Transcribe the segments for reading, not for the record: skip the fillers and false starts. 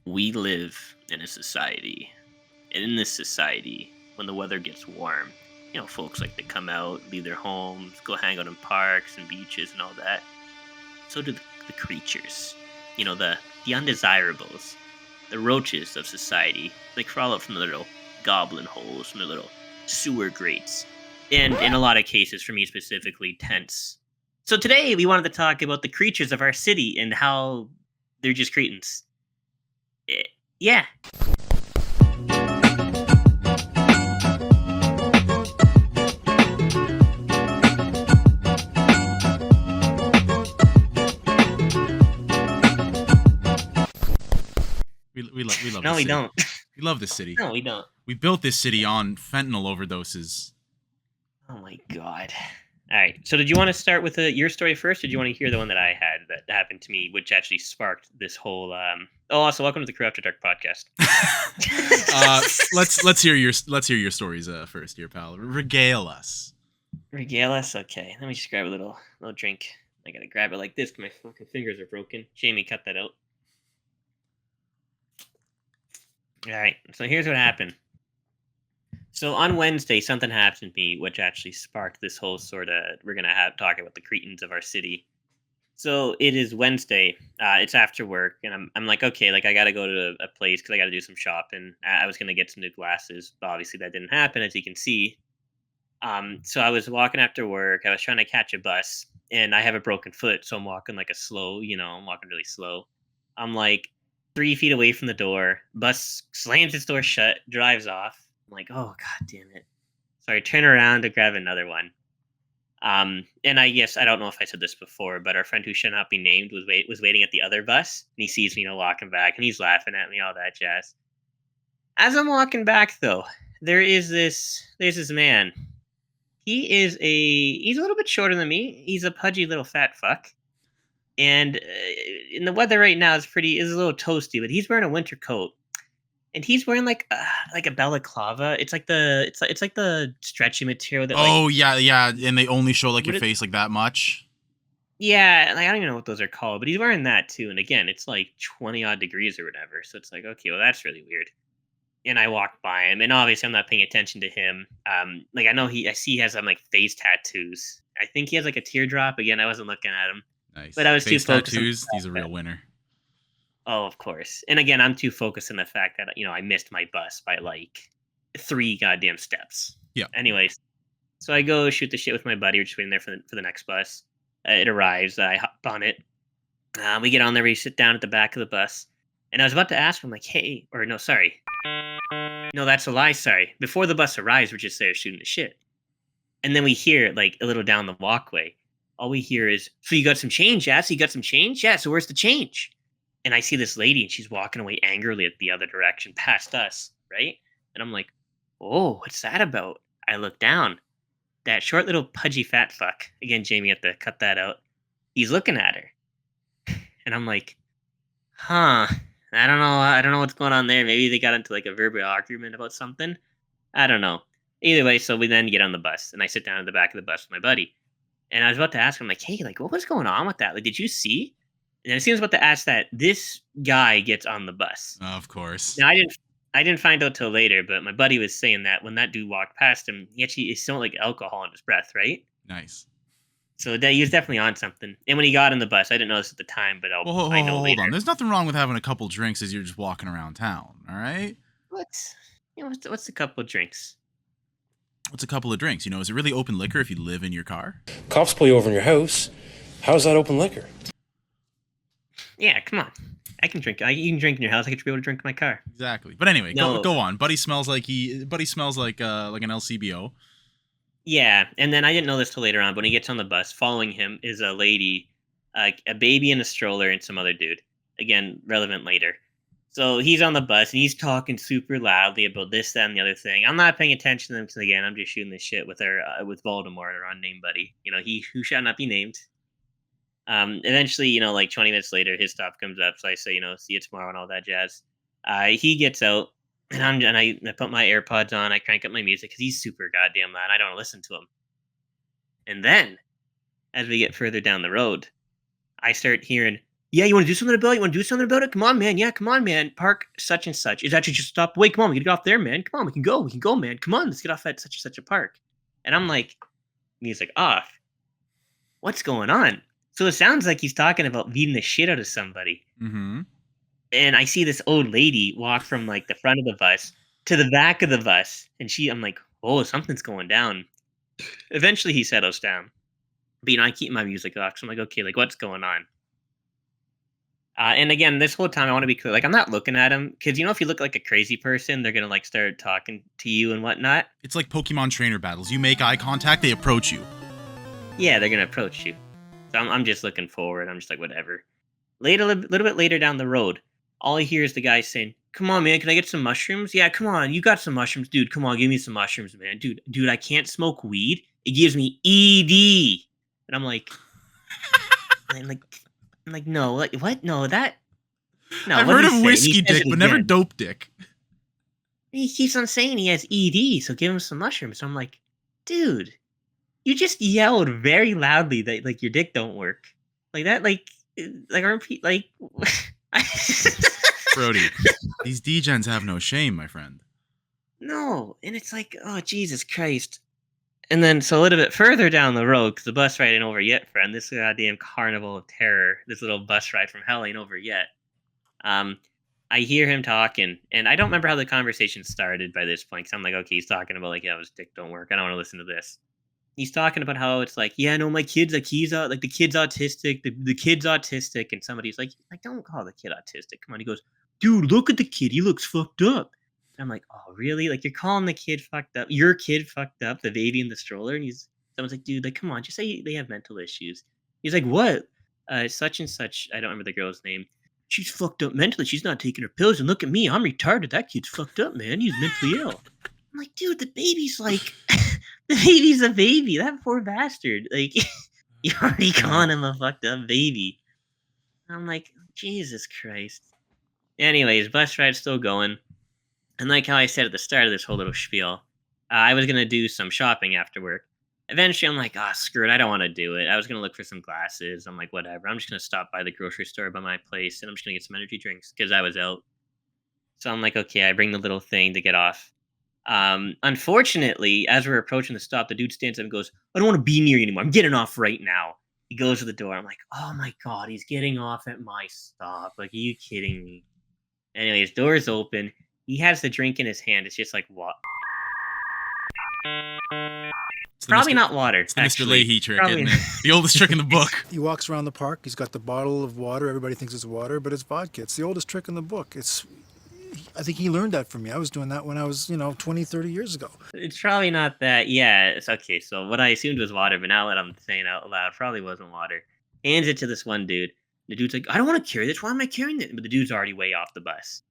We live in a society, and in this society, when the weather gets warm, folks like to come out, leave their homes, go hang out in parks and beaches and all that. So do the creatures, the undesirables, the roaches of society. They crawl out from the little goblin holes, from the little sewer grates, and in a lot of cases, for me specifically, tents. So today we wanted to talk about the creatures of our city and how they're just cretins. Eh, Yeah, We love no, this we city. don't. We love this city. No, we don't. We built this city on fentanyl overdoses. Oh my god. All right. So, did you want to start with your story first, or do you want to hear the one that I had that happened to me, which actually sparked this whole? Oh, also, welcome to the Crew After Dark podcast. Let's hear your stories first, dear pal. Regale us. Regale us. Okay. Let me just grab a little drink. I gotta grab it like this because my fucking fingers are broken. Jamie, cut that out. All right. So here's what happened. So on Wednesday, something happened to me, which actually sparked this whole sort of. We're gonna have talk about the cretins of our city. So it is Wednesday. It's after work, and I'm like, okay, like I gotta go to a place because I gotta do some shopping. I was gonna get some new glasses, but obviously that didn't happen, as you can see. So I was walking after work. I was trying to catch a bus, and I have a broken foot, so I'm walking like a slow. I'm walking really slow. I'm like 3 feet away from the door. Bus slams its door shut, drives off. I'm like, oh god damn it. So I turn around to grab another one. And I guess I don't know if I said this before, but our friend who should not be named was waiting at the other bus, and he sees me, walking back, and he's laughing at me, all that jazz. As I'm walking back, though, there's this man. He's a little bit shorter than me. He's a pudgy little fat fuck, and in the weather right now is a little toasty, but he's wearing a winter coat, and he's wearing like a balaclava. It's like the stretchy material that like Oh yeah, and they only show like your what it, face like that much. Yeah, like, I don't even know what those are called, but he's wearing that too. And again, it's like 20 odd degrees or whatever. So it's like, okay, well, that's really weird. And I walked by him, and obviously I'm not paying attention to him. Like I see he has some like face tattoos. I think he has like a teardrop. Again, I wasn't looking at him, but Nice I was too face focused on the tattoos. He's fact a that, real winner. oh, of course. And again, I'm too focused on the fact that I missed my bus by like 3 goddamn steps. Yeah. Anyways, so I go shoot the shit with my buddy. We're just waiting there for the next bus. It arrives. I hop on it. We get on there. We sit down at the back of the bus, and I was about to ask him, like, "Hey," or no, sorry, no, that's a lie. Sorry. Before the bus arrives, we're just there shooting the shit, and then we hear like a little down the walkway. All we hear is, "So you got some change? Yeah. So you got some change? Yeah. So where's the change?" And I see this lady, and she's walking away angrily at the other direction, past us, right? And I'm like, "Oh, what's that about?" I look down. That short little pudgy fat fuck. Again, Jamie had to cut that out. He's looking at her, and I'm like, huh. I don't know. I don't know what's going on there. Maybe they got into like a verbal argument about something. I don't know. Either way, so we then get on the bus, and I sit down at the back of the bus with my buddy. And I was about to ask him, like, hey, like, what was going on with that? Like, did you see? And as soon as I was about to ask that, this guy gets on the bus. Of course. Now I didn't find out till later, but my buddy was saying that when that dude walked past him, he actually it smelled like alcohol in his breath, right? Nice. So he was definitely on something. And when he got on the bus, I didn't notice at the time, but Well, I know hold later. on. There's nothing wrong with having a couple drinks as you're just walking around town. All right. What's what's a couple of drinks? What's a couple of drinks? Is it really open liquor if you live in your car? Cops pull you over in your house. How's that open liquor? Yeah, come on. I can drink. You can drink in your house. I could be able to drink in my car. Exactly. But anyway, No. go on. Buddy smells like an LCBO. Yeah, and then I didn't know this till later on. But when he gets on the bus, following him is a lady, a baby in a stroller, and some other dude. Again, relevant later. So he's on the bus and he's talking super loudly about this, that, and the other thing. I'm not paying attention to them because again, I'm just shooting this shit with with Voldemort, our unnamed buddy. He who shall not be named. Eventually, like 20 minutes later, his stop comes up. So I say, see you tomorrow and all that jazz. He gets out, and I put my AirPods on. I crank up my music because he's super goddamn loud. I don't listen to him. And then, as we get further down the road, I start hearing Yeah, you want to do something about it? You want to do something about it? Come on, man. Yeah, come on, man. Park such and such. Is actually just stop. Wait, come on. We can get off there, man. Come on, we can go. We can go, man. Come on, let's get off at such and such a park. And I'm like, music off. What's going on? So it sounds like he's talking about beating the shit out of somebody. Mm-hmm. And I see this old lady walk from like the front of the bus to the back of the bus, and I'm like, oh, something's going down. Eventually, he settles down. But I keep my music off. So I'm like, okay, like what's going on? And again, this whole time I want to be clear. Like I'm not looking at him because if you look like a crazy person, they're gonna like start talking to you and whatnot. It's like Pokemon trainer battles. You make eye contact, they approach you. Yeah, they're gonna approach you. So I'm just looking forward. I'm just like whatever. Later, a little bit later down the road, all I hear is the guy saying, "Come on, man, can I get some mushrooms? Yeah, come on, you got some mushrooms, dude. Come on, give me some mushrooms, man, dude. I can't smoke weed. It gives me ED." And I'm like, no, like what? No, that. No, I've what'd heard he of say? whiskey He says dick, it but never again. dope dick. He keeps on saying he has ED, so give him some mushrooms. So I'm like, dude, you just yelled very loudly that like your dick don't work, like that, like aren't like. Brody, these degens have no shame, my friend. No, and it's like, oh Jesus Christ! And then so a little bit further down the road, because the bus ride ain't over yet, friend. This goddamn carnival of terror, this little bus ride from hell ain't over yet. Um, I hear him talking, and I don't remember how the conversation started by this point. Because I'm like, okay, he's talking about like, yeah, his dick don't work. I don't want to listen to this. He's talking about how it's like, yeah, no, my kid's like like the kid's autistic, the kid's autistic, and somebody's like, don't call the kid autistic. Come on, he goes, dude, look at the kid, he looks fucked up. And I'm like, oh really? Like you're calling the kid fucked up? Your kid fucked up, the baby in the stroller, and someone's like, dude, like come on, just say they have mental issues. He's like, what? Such and such. I don't remember the girl's name. She's fucked up mentally. She's not taking her pills. And look at me, I'm retarded. That kid's fucked up, man. He's mentally ill. I'm like, dude, the baby's like, the baby's a baby. That poor bastard. Like, you're already calling him a fucked up baby. I'm like, Jesus Christ. Anyways, bus ride's still going. And like how I said at the start of this whole little spiel, I was going to do some shopping after work. Eventually, I'm like, screw it. I don't want to do it. I was going to look for some glasses. I'm like, whatever. I'm just going to stop by the grocery store by my place and I'm just going to get some energy drinks because I was out. So I'm like, okay, I bring the little thing to get off. Unfortunately, as we're approaching the stop, the dude stands up and goes, I don't want to be near you anymore. I'm getting off right now. He goes to the door. I'm like, oh my God, he's getting off at my stop. Like, are you kidding me? Anyways, door's open. He has the drink in his hand. It's just like, what? Probably not water. It's the actually. Mr. Leahy trick, Probably isn't it? The oldest trick in the book. He walks around the park. He's got the bottle of water. Everybody thinks it's water, but it's vodka. It's the oldest trick in the book. I think he learned that from me. I was doing that when I was, 20, 30 years ago. It's probably not that. Yeah, it's okay. So what I assumed was water, but now that I'm saying out loud, probably wasn't water. Hands it to this one dude. The dude's like, I don't want to carry this. Why am I carrying it? But the dude's already way off the bus.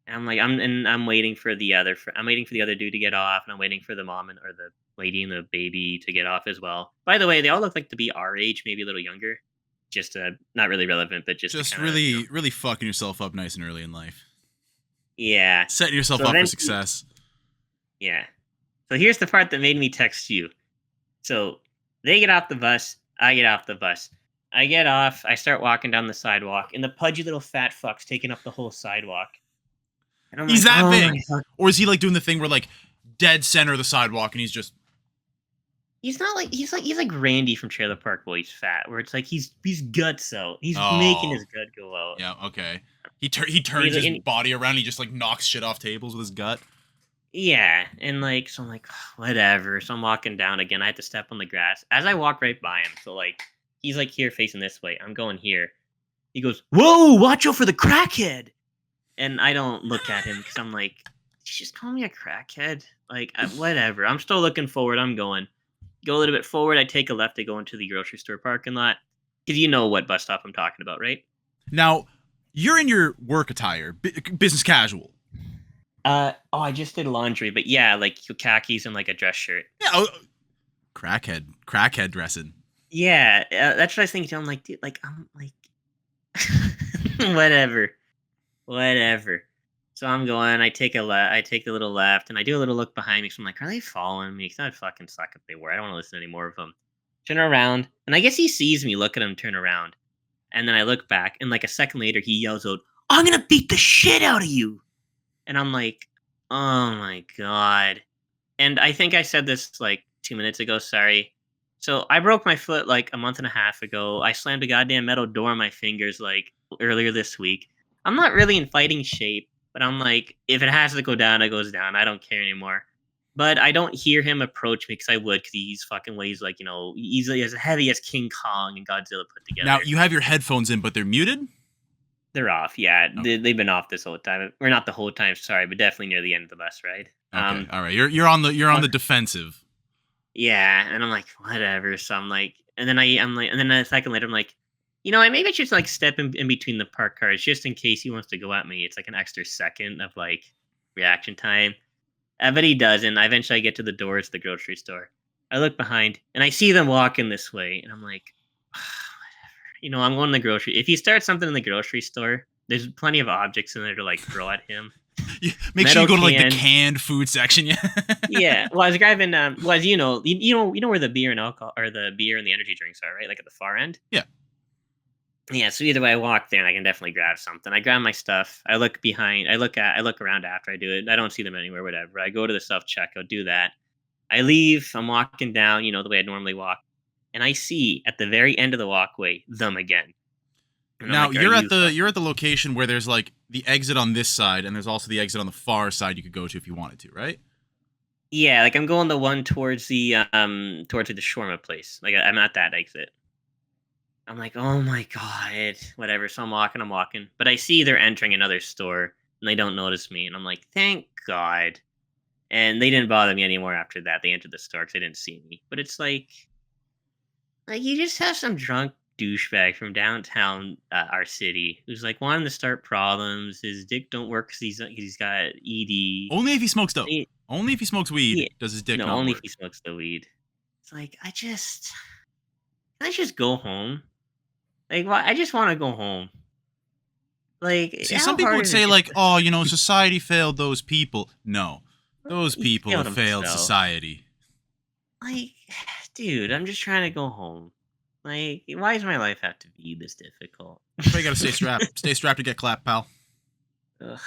And I'm like, I'm waiting for the other. I'm waiting for the other dude to get off, and I'm waiting for the mom or the lady and the baby to get off as well. By the way, they all look like to be our age, maybe a little younger. Just not really relevant, but just kinda, really, really fucking yourself up nice and early in life. Yeah. Setting yourself up for success. Yeah. So here's the part that made me text you. So they get off the bus. I get off the bus. I get off. I start walking down the sidewalk, and the pudgy little fat fuck's taking up the whole sidewalk. And I'm He's like, that my big. fuck. Or is he like doing the thing where like dead center of the sidewalk and he's just... He's not like he's like Randy from Trailer Park Boys fat, where it's like he's guts out. He's Oh. making his gut go out. Yeah, okay. He turns He's his like- body around. He just like knocks shit off tables with his gut. Yeah, and like so I'm like whatever. So I'm walking down again. I have to step on the grass as I walk right by him. So like he's like here facing this way. I'm going here. He goes, "Whoa, watch out for the crackhead!" And I don't look at him because I'm like, "Did you just call me a crackhead?" Like whatever. I'm still looking forward. I'm going. Go a little bit forward. I take a left to go into the grocery store parking lot because you know what bus stop I'm talking about, right? Now, you're in your work attire, business casual. I just did laundry, but yeah, like khakis and like a dress shirt. Yeah, crackhead dressing. Yeah, that's what I was thinking. I'm like, dude, like I'm like, whatever. So I'm going. I take the little left, and I do a little look behind me. So I'm like, are they following me? Because I'd fucking suck if they were. I don't want to listen to any more of them. Turn around, and I guess he sees me. Look at him. Turn around, And then I look back, and like a second later, he yells out, "I'm gonna beat the shit out of you!" And I'm like, "Oh my god!" And I think I said this like 2 minutes ago. Sorry. So I broke my foot like a month and a half ago. I slammed a goddamn metal door on my fingers like earlier this week. I'm not really in fighting shape, but I'm like, if it has to go down, it goes down. I don't care anymore. But I don't hear him approach me because I would, because he's fucking weighs like, easily as heavy as King Kong and Godzilla put together. Now, you have your headphones in, but they're muted? They're off, yeah. Oh. They've been off this whole time. Or not the whole time, sorry, but definitely near the end of the bus ride. Okay, all right. You're on the defensive. Yeah, and I'm like, whatever. So I'm like, and then I'm like, and then a second later, I'm like, maybe I should just like step in between the parked cars just in case he wants to go at me. It's like an extra second of like reaction time. But he doesn't. Eventually, I get to the doors of the grocery store. I look behind and I see them walking this way, and I'm like, whatever. I'm going to the grocery. If he starts something in the grocery store, there's plenty of objects in there to like throw at him. Make sure you go to like the canned food section. Yeah. Yeah. Well, I was driving. Well, as you know where the beer and alcohol or the beer and the energy drinks are, right? Like at the far end. Yeah. Yeah. So either way, I walk there and I can definitely grab something. I grab my stuff. I look behind. I look around after I do it. I don't see them anywhere. Whatever. I go to the self checkout. Do that. I leave. I'm walking down. The way I normally walk, and I see at the very end of the walkway them again. And now I'm like, you're at the location where there's like the exit on this side, and there's also the exit on the far side you could go to if you wanted to, right? Yeah, like I'm going the one towards the shawarma place. Like I'm at that exit. I'm like, oh my god, whatever. So I'm walking, but I see they're entering another store, and they don't notice me, and I'm like, thank God. And they didn't bother me anymore after that. They entered the store because they didn't see me. But it's like you just have some drunk douchebag from downtown our city who's like wanting to start problems. His dick don't work because he's got ED. Only if he smokes dope. Only if he smokes weed does his dick not only work. if he smokes the weed. It's like can I just go home? Like, why? I just want to go home. Like, see, some people would say like, oh, society failed those people. No, those people have failed society. Like, dude, I'm just trying to go home. Like, why does my life have to be this difficult? You gotta stay strapped. Stay strapped to get clapped, pal. Ugh.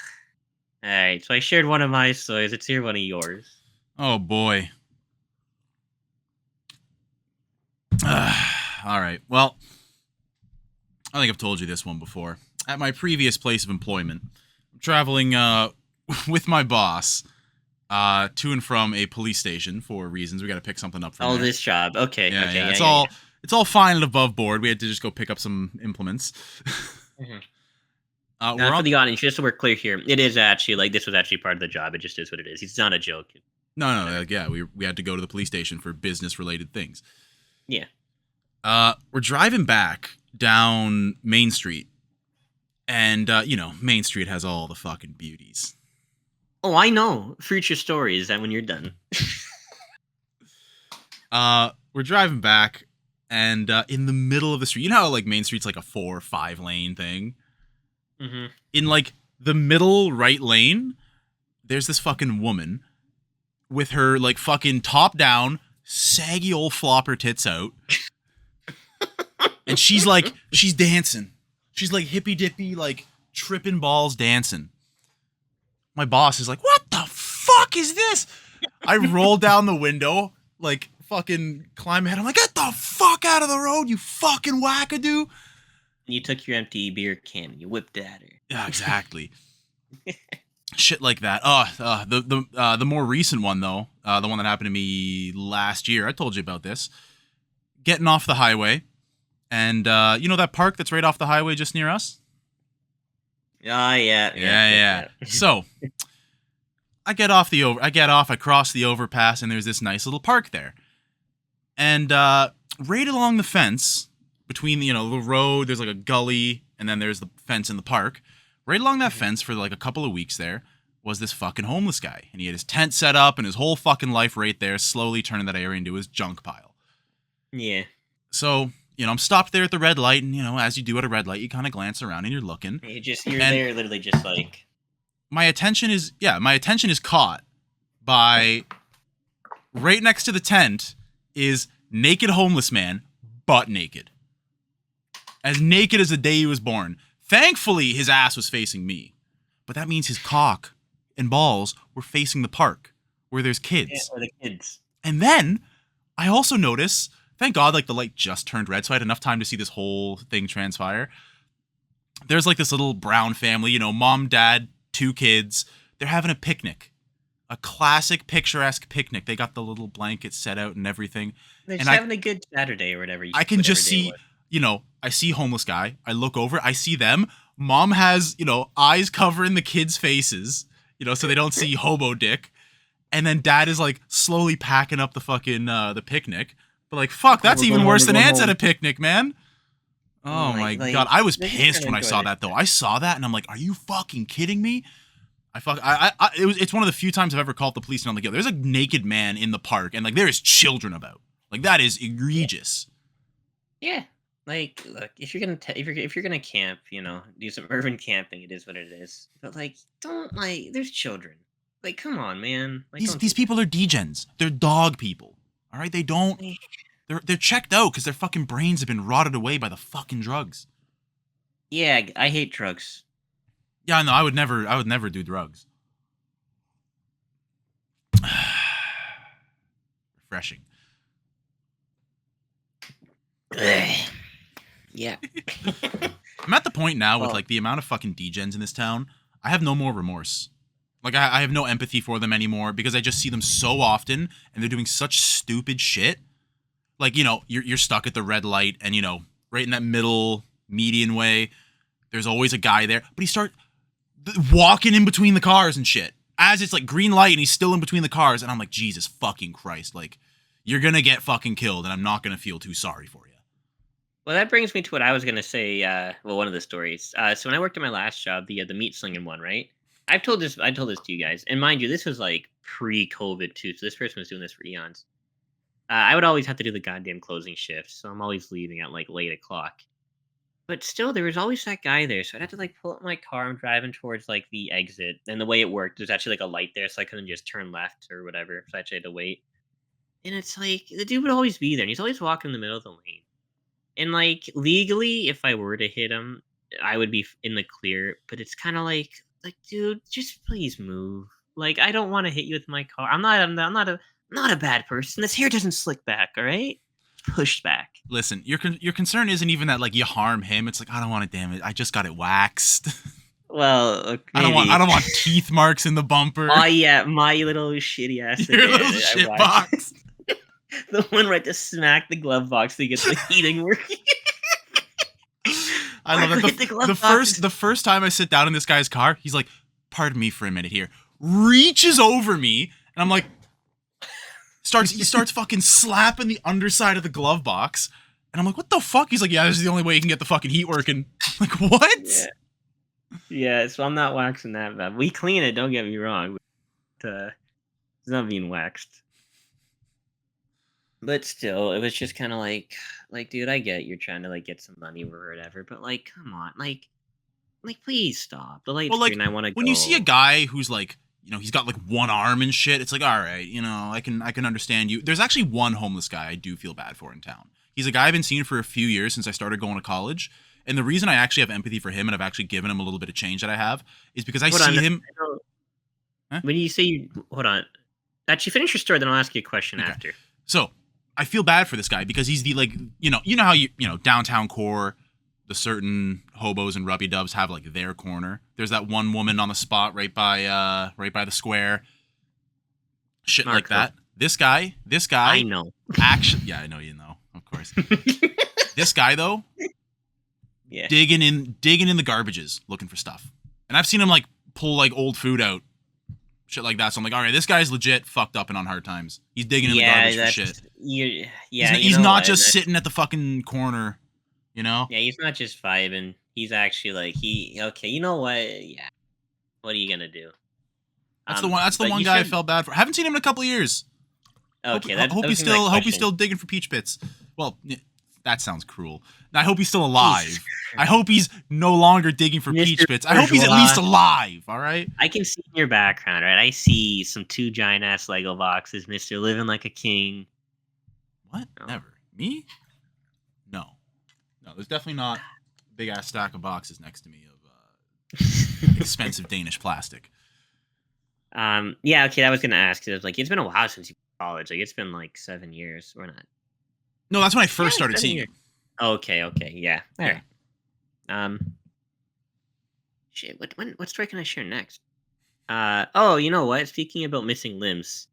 All right, so I shared one of my stories. Let's hear one of yours. Oh boy. All right. Well, I think I've told you this one before. At my previous place of employment, I'm traveling with my boss to and from a police station for reasons. We got to pick something up from there. This job. Okay. Yeah, okay. Yeah, it's all fine and above board. We had to just go pick up some implements. Mm-hmm. For the audience, just so we're clear here, it is actually this was actually part of the job. It just is what it is. It's not a joke. No. Yeah, we had to go to the police station for business related things. Yeah. We're driving back down Main Street, and Main Street has all the fucking beauties. Oh, I know. Future stories. That when you're done. We're driving back, and in the middle of the street, you know how like Main Street's like a 4 or 5 lane thing. Mm-hmm. In like the middle right lane, there's this fucking woman with her like fucking top down, saggy old flopper tits out. And she's dancing. She's like hippy dippy, like tripping balls dancing. My boss is like, what the fuck is this? I roll down the window, like fucking climb ahead. I'm like, get the fuck out of the road, you fucking wackadoo. You took your empty beer can and you whipped at her. Yeah, exactly. Shit like that. The more recent one though, the one that happened to me last year. I told you about this. Getting off the highway. And you know that park that's right off the highway just near us? Oh, yeah. So, I get off, I cross the overpass, and there's this nice little park there. And right along the fence, between the road, there's like a gully, and then there's the fence in the park. Right along that fence for like a couple of weeks there was this fucking homeless guy. And he had his tent set up and his whole fucking life right there, slowly turning that area into his junk pile. Yeah. So... I'm stopped there at the red light, and, as you do at a red light, you kind of glance around and you're looking. You're there literally just like... My attention is caught by, right next to the tent is naked homeless man, butt naked. as naked as the day he was born. Thankfully, his ass was facing me. But that means his cock and balls were facing the park where there's Yeah, kids. or the kids. And then I also notice, thank God, like the light just turned red, so I had enough time to see this whole thing transpire. There's like this little brown family, mom, dad, 2 kids. They're having a picnic. A classic picturesque picnic. They got the little blankets set out and everything. They're And just having a good Saturday or whatever. I can just whatever day it see, was. I see homeless guy. I look over, I see them. Mom has, eyes covering the kids' faces, so they don't see hobo dick. And then dad is like slowly packing up the fucking the picnic. But like, fuck, that's We're even going worse home, than we're going ants at home. a picnic, man. Oh my Like, God. I was they're just pissed trying when to I saw enjoy that though. I saw that and I'm like, are you fucking kidding me? It's one of the few times I've ever called the police and I'm like, yo, there's a naked man in the park and like there is children about. Like that is egregious. Yeah. Like, look, if you're gonna if you're gonna camp, do some urban camping. It is what it is. But like, don't like. There's children. Like, come on, man. Like, don't These do people are degens. They're dog people. All right, they don't. that. They're checked out because their fucking brains have been rotted away by the fucking drugs. Yeah, I hate drugs. Yeah, no, I would never do drugs. Refreshing. Yeah. I'm at the point now with Well- like the amount of fucking degens in this town. I have no more remorse. Like I have no empathy for them anymore because I just see them so often and they're doing such stupid shit. Like, you're stuck at the red light and right in that middle median way, there's always a guy there, but he starts walking in between the cars and shit. As it's like green light and he's still in between the cars and I'm like, Jesus fucking Christ, like you're going to get fucking killed and I'm not going to feel too sorry for you. Well, that brings me to what I was gonna say. One of the stories. So when I worked at my last job, the meat slinging one, right? I told this to you guys, and mind you, this was like pre-COVID too. So this person was doing this for eons. I would always have to do the goddamn closing shift, so I'm always leaving at like late o'clock. But still, there was always that guy there, so I'd have to like pull up my car. I'm driving towards like the exit, and the way it worked, there's actually like a light there, so I couldn't just turn left or whatever. So I actually had to wait. And it's like the dude would always be there, and he's always walking in the middle of the lane. And like legally, if I were to hit him, I would be in the clear. But it's kind of like, dude, just please move. Like, I don't want to hit you with my car. I'm not a bad person. This hair doesn't slick back. All right, it's pushed back. Listen, your concern isn't even that like you harm him. It's like I don't want to damage. I just got it waxed. Well, maybe. I don't want teeth marks in the bumper. Oh yeah, my little shitty ass. Your again. little I shit watched- box. The one right to smack the glove box to get the heating working. I love Hit that. the glove The first time I sit down in this guy's car, he's like, "Pardon me for a minute here." Reaches over me, and I'm like, he starts fucking slapping the underside of the glove box, and I'm like, "What the fuck?" He's like, "Yeah, this is the only way you can get the fucking heat working." I'm like, what? Yeah. Yeah, so I'm not waxing that bad. We clean it, don't get me wrong. But, it's not being waxed. But still, it was just kind of like, dude, I get you're trying to like get some money or whatever, but like, come on, like, please stop. The light's Well, like green. I want to go. when you see a guy who's like, he's got like one arm and shit, it's like, all right, I can understand you. There's actually one homeless guy I do feel bad for in town. He's a guy I've been seeing for a few years since I started going to college. And the reason I actually have empathy for him and I've actually given him a little bit of change that I have is because I Hold see on, him. I don't- Huh? When you say hold on, actually finish your story, then I'll ask you a question Okay. after. So I feel bad for this guy because he's the like, you know how downtown core, the certain hobos and rubby dubs have like their corner. There's that one woman on the spot right by the square. Shit like Marco. that. This guy I know. actually, yeah, I know you know, of course. This guy though, Yeah. digging in the garbages looking for stuff. And I've seen him like pull like old food out. Shit like that. So I'm like, all right, this guy's legit fucked up and on hard times. He's digging in the garbage for shit. He's He's not just sitting at the fucking corner, Yeah, he's not just vibing. He's actually like okay, you know what? Yeah. What are you gonna do? That's the one but you guy I said- felt bad for. Haven't seen him in a couple of years. Okay, hope he's still digging for peach pits. Well, that sounds cruel. I hope he's still alive. I hope he's no longer digging for peach Mr. pits. I hope he's at least alive, all right? I can see in your background, right? I see some 2 giant ass Lego boxes, Mr. Living Like a King. What? No. Never. Me? No. No, there's definitely not. big ass stack of boxes next to me of expensive Danish plastic. Yeah, okay, I was gonna ask. I was like, it's been a while since you were in college. Like, it's been like 7 years or not. No, that's when I Yeah, first started 7 seeing years. you. Okay, yeah. All Yeah. right. Shit. What story can I share next? Oh, you know what? Speaking about missing limbs,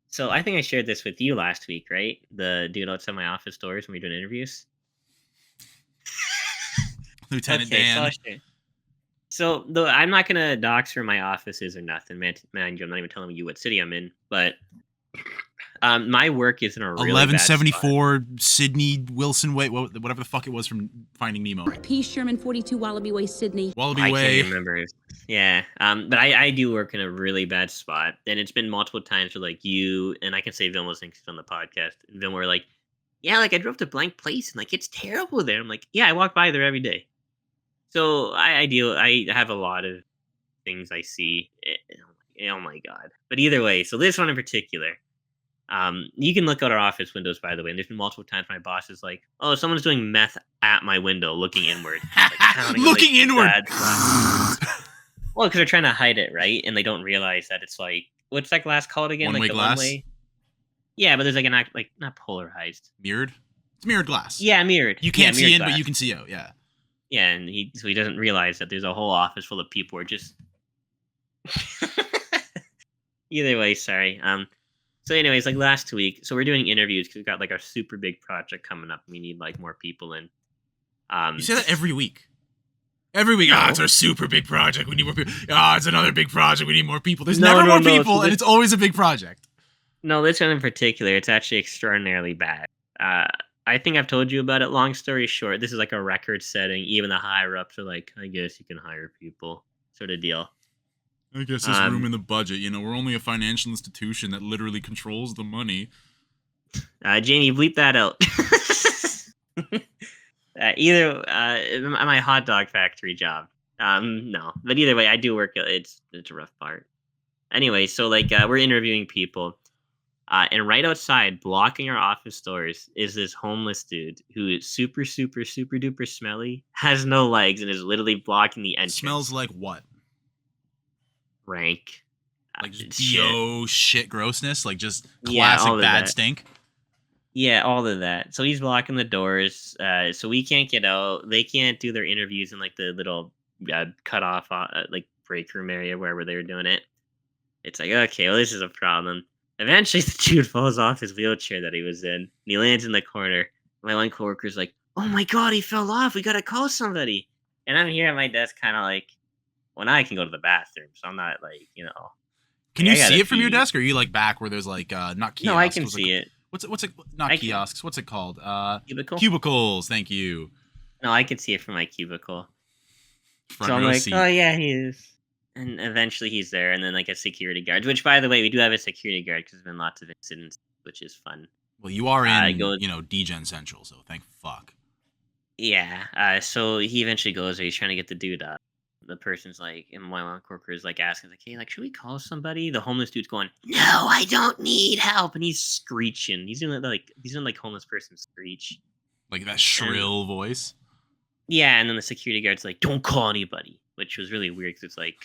so I think I shared this with you last week, right? The dude outside my office doors when we were doing interviews. Lieutenant Okay, so I'll Dan. share. So though I'm not gonna dox where my office is or nothing, man. Mind you, I'm not even telling you what city I'm in, but my work is in a really bad spot. 1174 Sydney Wilson Way, whatever the fuck it was from Finding Nemo. P. Sherman, 42 Wallaby Way, Sydney. Wallaby I can't Way. even remember. Yeah. But I do work in a really bad spot, and it's been multiple times where like you and I can say Vilma's thinks on the podcast. And Vilma were like, yeah, like I drove to blank place and like it's terrible there. I'm like, yeah, I walk by there every day. So I have a lot of things I see. Oh my god. But either way, so this one in particular. You can look out our office windows, by the way, and there's been multiple times my boss is like, "Oh, someone's doing meth at my window, looking inward." Like, counting, Looking like, inward. bad glass. Well, because they're trying to hide it, right? And they don't realize that it's like, what's that glass called again? One-way Like the glass? one-way. Yeah, but there's like an act like not polarized. Mirrored? It's mirrored glass. Yeah, mirrored. You can't see mirrored in, glass. but you can see out. Yeah. Yeah, and he doesn't realize that there's a whole office full of people who are just. Either way, sorry. So, anyways, like last week, so we're doing interviews because we've got like our super big project coming up. We need like more people in. You say that every week. Every week, No. it's our super big project. We need more people. It's another big project. We need more people. There's No, never no, more no, people, so and it's always a big project. No, this one in particular, it's actually extraordinarily bad. I think I've told you about it. Long story short, this is like a record setting. Even the higher ups are like, I guess you can hire people, sort of deal. I guess there's room in the budget. You know, we're only a financial institution that literally controls the money. Jamie, bleep that out. My hot dog factory job. No, but either way, I do work. It's a rough part. Anyway, so like we're interviewing people, and right outside, blocking our office doors, is this homeless dude who is super, super, super duper smelly, has no legs, and is literally blocking the entrance. Smells like what? Rank. Like just Shit. DO shit grossness? Like just Yeah, classic all of bad that. stink? Yeah, all of that. So he's blocking the doors, so we can't get out. They can't do their interviews in like the little cut off like break room area wherever they were doing it. It's like, okay, well, this is a problem. Eventually, the dude falls off his wheelchair that he was in, and he lands in the corner. My one coworker's like, "Oh my god, he fell off! We gotta call somebody." And I'm here at my desk, kind of like, well, now I can go to the bathroom, so I'm not like, Can I you gotta see it from your pee. desk, or are you like back where there's like not kiosks? No, I can see it. What's it? Not I can- kiosks. What's it called? Cubicle? Cubicles. Thank you. No, I can see it from my cubicle. Front So I'm row like, seat. oh yeah, he is. And eventually he's there, and then like a security guard. Which, by the way, we do have a security guard because there's been lots of incidents, which is fun. Well, you are in, go- Degen Central, so thank fuck. Yeah. So he eventually goes there. He's trying to get the dude up. The person's like, and my one coworker is like asking, like, hey, like, should we call somebody? The homeless dude's going, no, I don't need help, and he's screeching. He's doing like homeless person screech. Like that shrill voice. Yeah, and then the security guard's like, don't call anybody, which was really weird because it's like,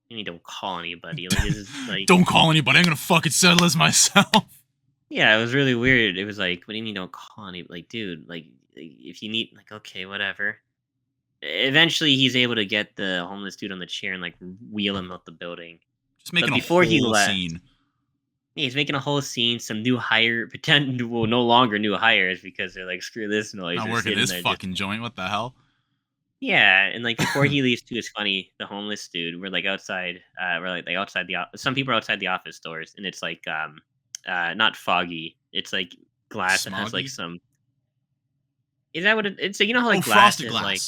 you need don't call anybody. Like, this is like, Don't call anybody. I'm gonna fucking settle this myself. yeah, it was really weird. It was like, what do you mean don't call anybody? Like, dude, like, if you need, like, okay, whatever. Eventually, he's able to get the homeless dude on the chair and like wheel him out the building. Just making before a he whole left- scene. Yeah, he's making a whole scene. Some new hire, no longer new hires because they're like, screw this noise. Not They're working sitting this there fucking joint. What the hell? Yeah, and like before he leaves too, it's funny. The homeless dude, we're like outside. We're like outside the. Some people are outside the office doors, and it's like not foggy. It's like glass that has like Smoggy? some. Is that what it's? You know how like glass frosted is glass. like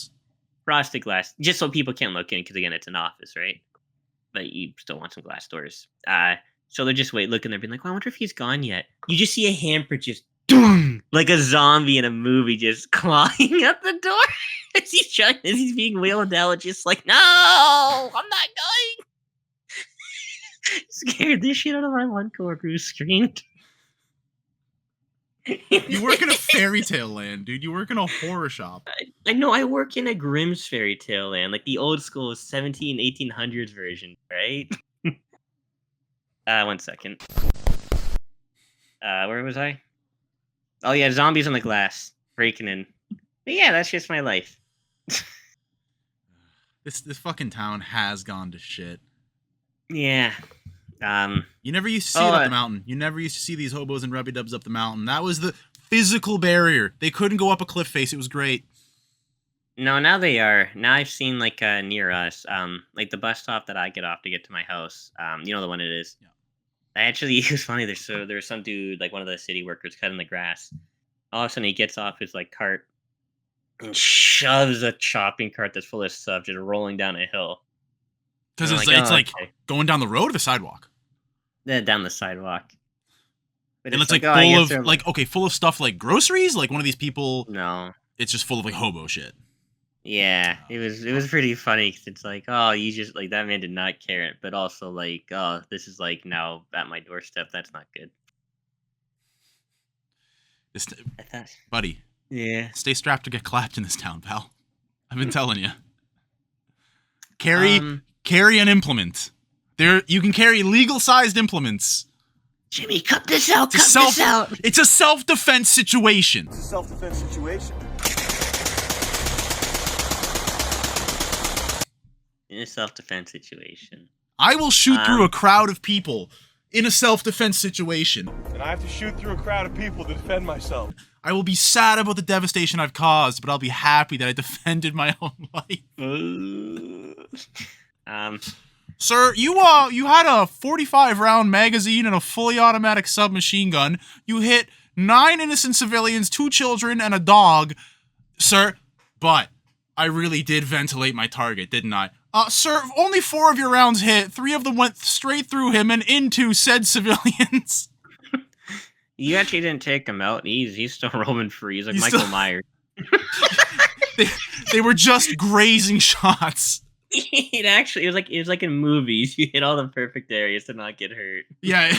frosted glass, just so people can't look in because again, it's an office, right? But you still want some glass doors. So they're just looking there, being like, well, I wonder if he's gone yet. You just see a handprint just like a zombie in a movie, just clawing at the door as he's being wheeled out. Just like, no, I'm not going. Scared the shit out of my one coworker who screamed. You work in a fairy tale land, dude. You work in a horror shop. I know I work in a Grimm's fairy tale land, like the old school 1800s version, right? 1 second. Where was I? Oh yeah, zombies on the glass breaking in. But yeah, that's just my life. This fucking town has gone to shit. Yeah. You never used to see it up the mountain. You never used to see these hobos and rubby dubs up the mountain. That was the physical barrier. They couldn't go up a cliff face. It was great. No, now they are. Now I've seen like near us, like the bus stop that I get off to get to my house. You know the one it is. Yeah. I actually, it was funny. There's some dude, like one of the city workers, cutting the grass. All of a sudden, he gets off his like cart and shoves a shopping cart that's full of stuff just rolling down a hill. Because And it's, I'm like, it's "Oh, like okay." going down the road or the sidewalk. Then down the sidewalk. But And it's like "Oh, I full guess of they're like okay, full of stuff like groceries. Like one of these people, no. it's just full of like hobo shit. Yeah, it was pretty funny 'cause it's like, oh, you just like that man did not care it, but also like, oh, this is like now at my doorstep. That's not good. This, I thought, buddy, yeah. stay strapped to get clapped in this town, pal. I've been telling you. Carry an implement. There, you can carry legal-sized implements. Jimmy, cut this out. Cut this out. It's a self-defense situation. It's a self-defense situation. In a self-defense situation. I will shoot through a crowd of people in a self-defense situation. And I have to shoot through a crowd of people to defend myself. I will be sad about the devastation I've caused, but I'll be happy that I defended my own life. Sir, you had a 45-round magazine and a fully automatic submachine gun. You hit 9 innocent civilians, 2 children, and a dog, sir. But I really did ventilate my target, didn't I? Sir, only 4 of your rounds hit. 3 of them went straight through him and into said civilians. You actually didn't take him out. He's still roaming free. He's like He's Michael still- Myers. They were just grazing shots. It was like in movies. You hit all the perfect areas to not get hurt. Yeah,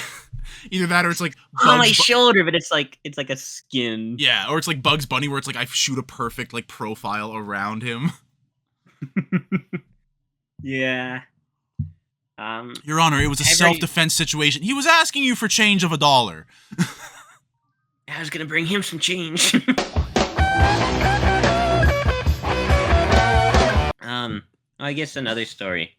either that or it's like On my Bugs Bu- shoulder, but it's like a skin. yeah, or it's like Bugs Bunny where it's like I shoot a perfect like profile around him. Yeah. Your Honor, it was a self-defense situation. He was asking you for change of $1. I was gonna bring him some change. I guess another story.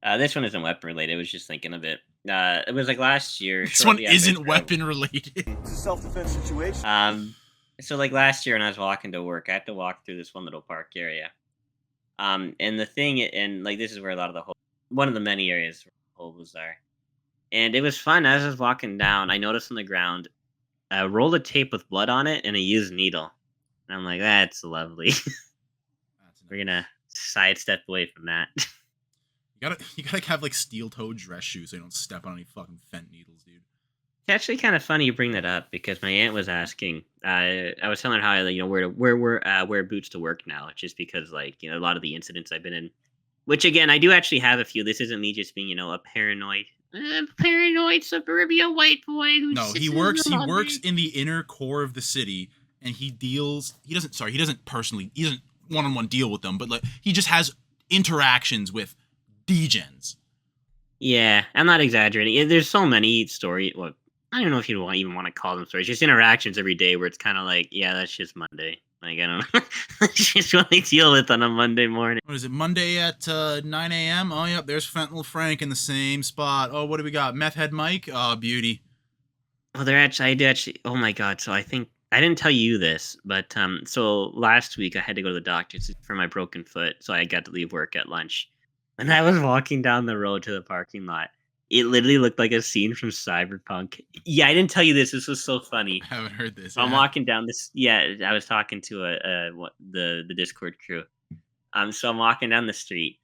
This one isn't weapon related. I was just thinking of it. It was like last year. This one shortly after I isn't started- weapon related. It's a self-defense situation. So like last year when I was walking to work, I had to walk through this one little park area. And the thing, and like this is where a lot of one of the many areas where hobos are. And it was fun. As I was walking down, I noticed on the ground a roll of tape with blood on it and a used needle. And I'm like, that's lovely. We're gonna sidestep away from that. You gotta have like steel-toed dress shoes so you don't step on any fucking fent needles, dude. It's actually kind of funny you bring that up because my aunt was asking. I was telling her how wear boots to work now, just because like a lot of the incidents I've been in. Which again, I do actually have a few. This isn't me just being a paranoid suburbia white boy who. No, he works in the inner core of the city, and he doesn't one-on-one deal with them, but like he just has interactions with Degens. Yeah, I'm not exaggerating. There's so many stories. Well, I don't know if you even want to call them stories. Just interactions every day where it's kind of like, yeah, that's just Monday. Like, I don't know. That's just what I deal with on a Monday morning. What is it, Monday at 9 a.m.? Oh, yep, there's Fentanyl Frank in the same spot. Oh, what do we got? Meth Head Mike? Oh, beauty. Well, I did actually, oh my God. So I think, I didn't tell you this, but so last week I had to go to the doctor's for my broken foot. So I got to leave work at lunch. And I was walking down the road to the parking lot. It literally looked like a scene from Cyberpunk. Yeah, I didn't tell you this. This was so funny. I haven't heard this. I'm walking down this. Yeah, I was talking to the Discord crew. So I'm walking down the street,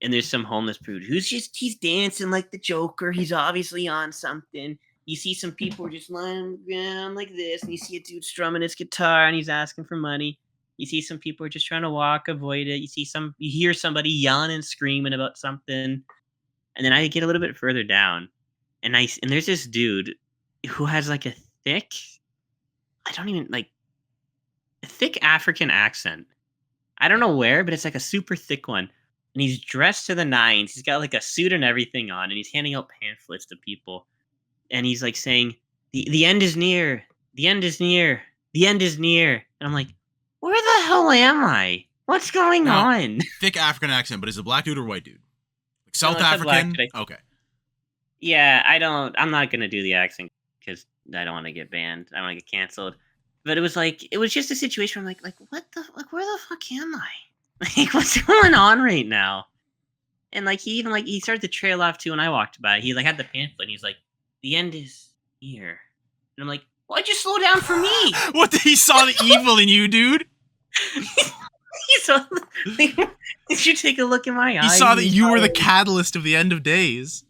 and there's some homeless dude he's dancing like the Joker. He's obviously on something. You see some people just lying on the ground like this, and you see a dude strumming his guitar, and he's asking for money. You see some people are just trying to walk, avoid it. You hear somebody yelling and screaming about something. And then I get a little bit further down, and there's this dude who has like a thick, I don't even like a thick African accent. I don't know where, but it's like a super thick one. And he's dressed to the nines. He's got like a suit and everything on, and he's handing out pamphlets to people. And he's like saying, the end is near. The end is near. The end is near. And I'm like, where the hell am I? What's going Now, on? Thick African accent, but is it a black dude or white dude? Like No, South it's a black African? dude, Okay. Yeah, I'm not gonna do the accent because I don't want to get banned. I want to get canceled. But it was just a situation where I'm like, what the, like, where the fuck am I? Like, what's going on right now? And like, he even like, he started to trail off too when I walked by. He like had the pamphlet and he's like, the end is here. And I'm like, why'd you slow down for me? What? He saw the evil in you, dude. He saw, like, did you take a look in my He eyes? saw that you were the catalyst of the end of days.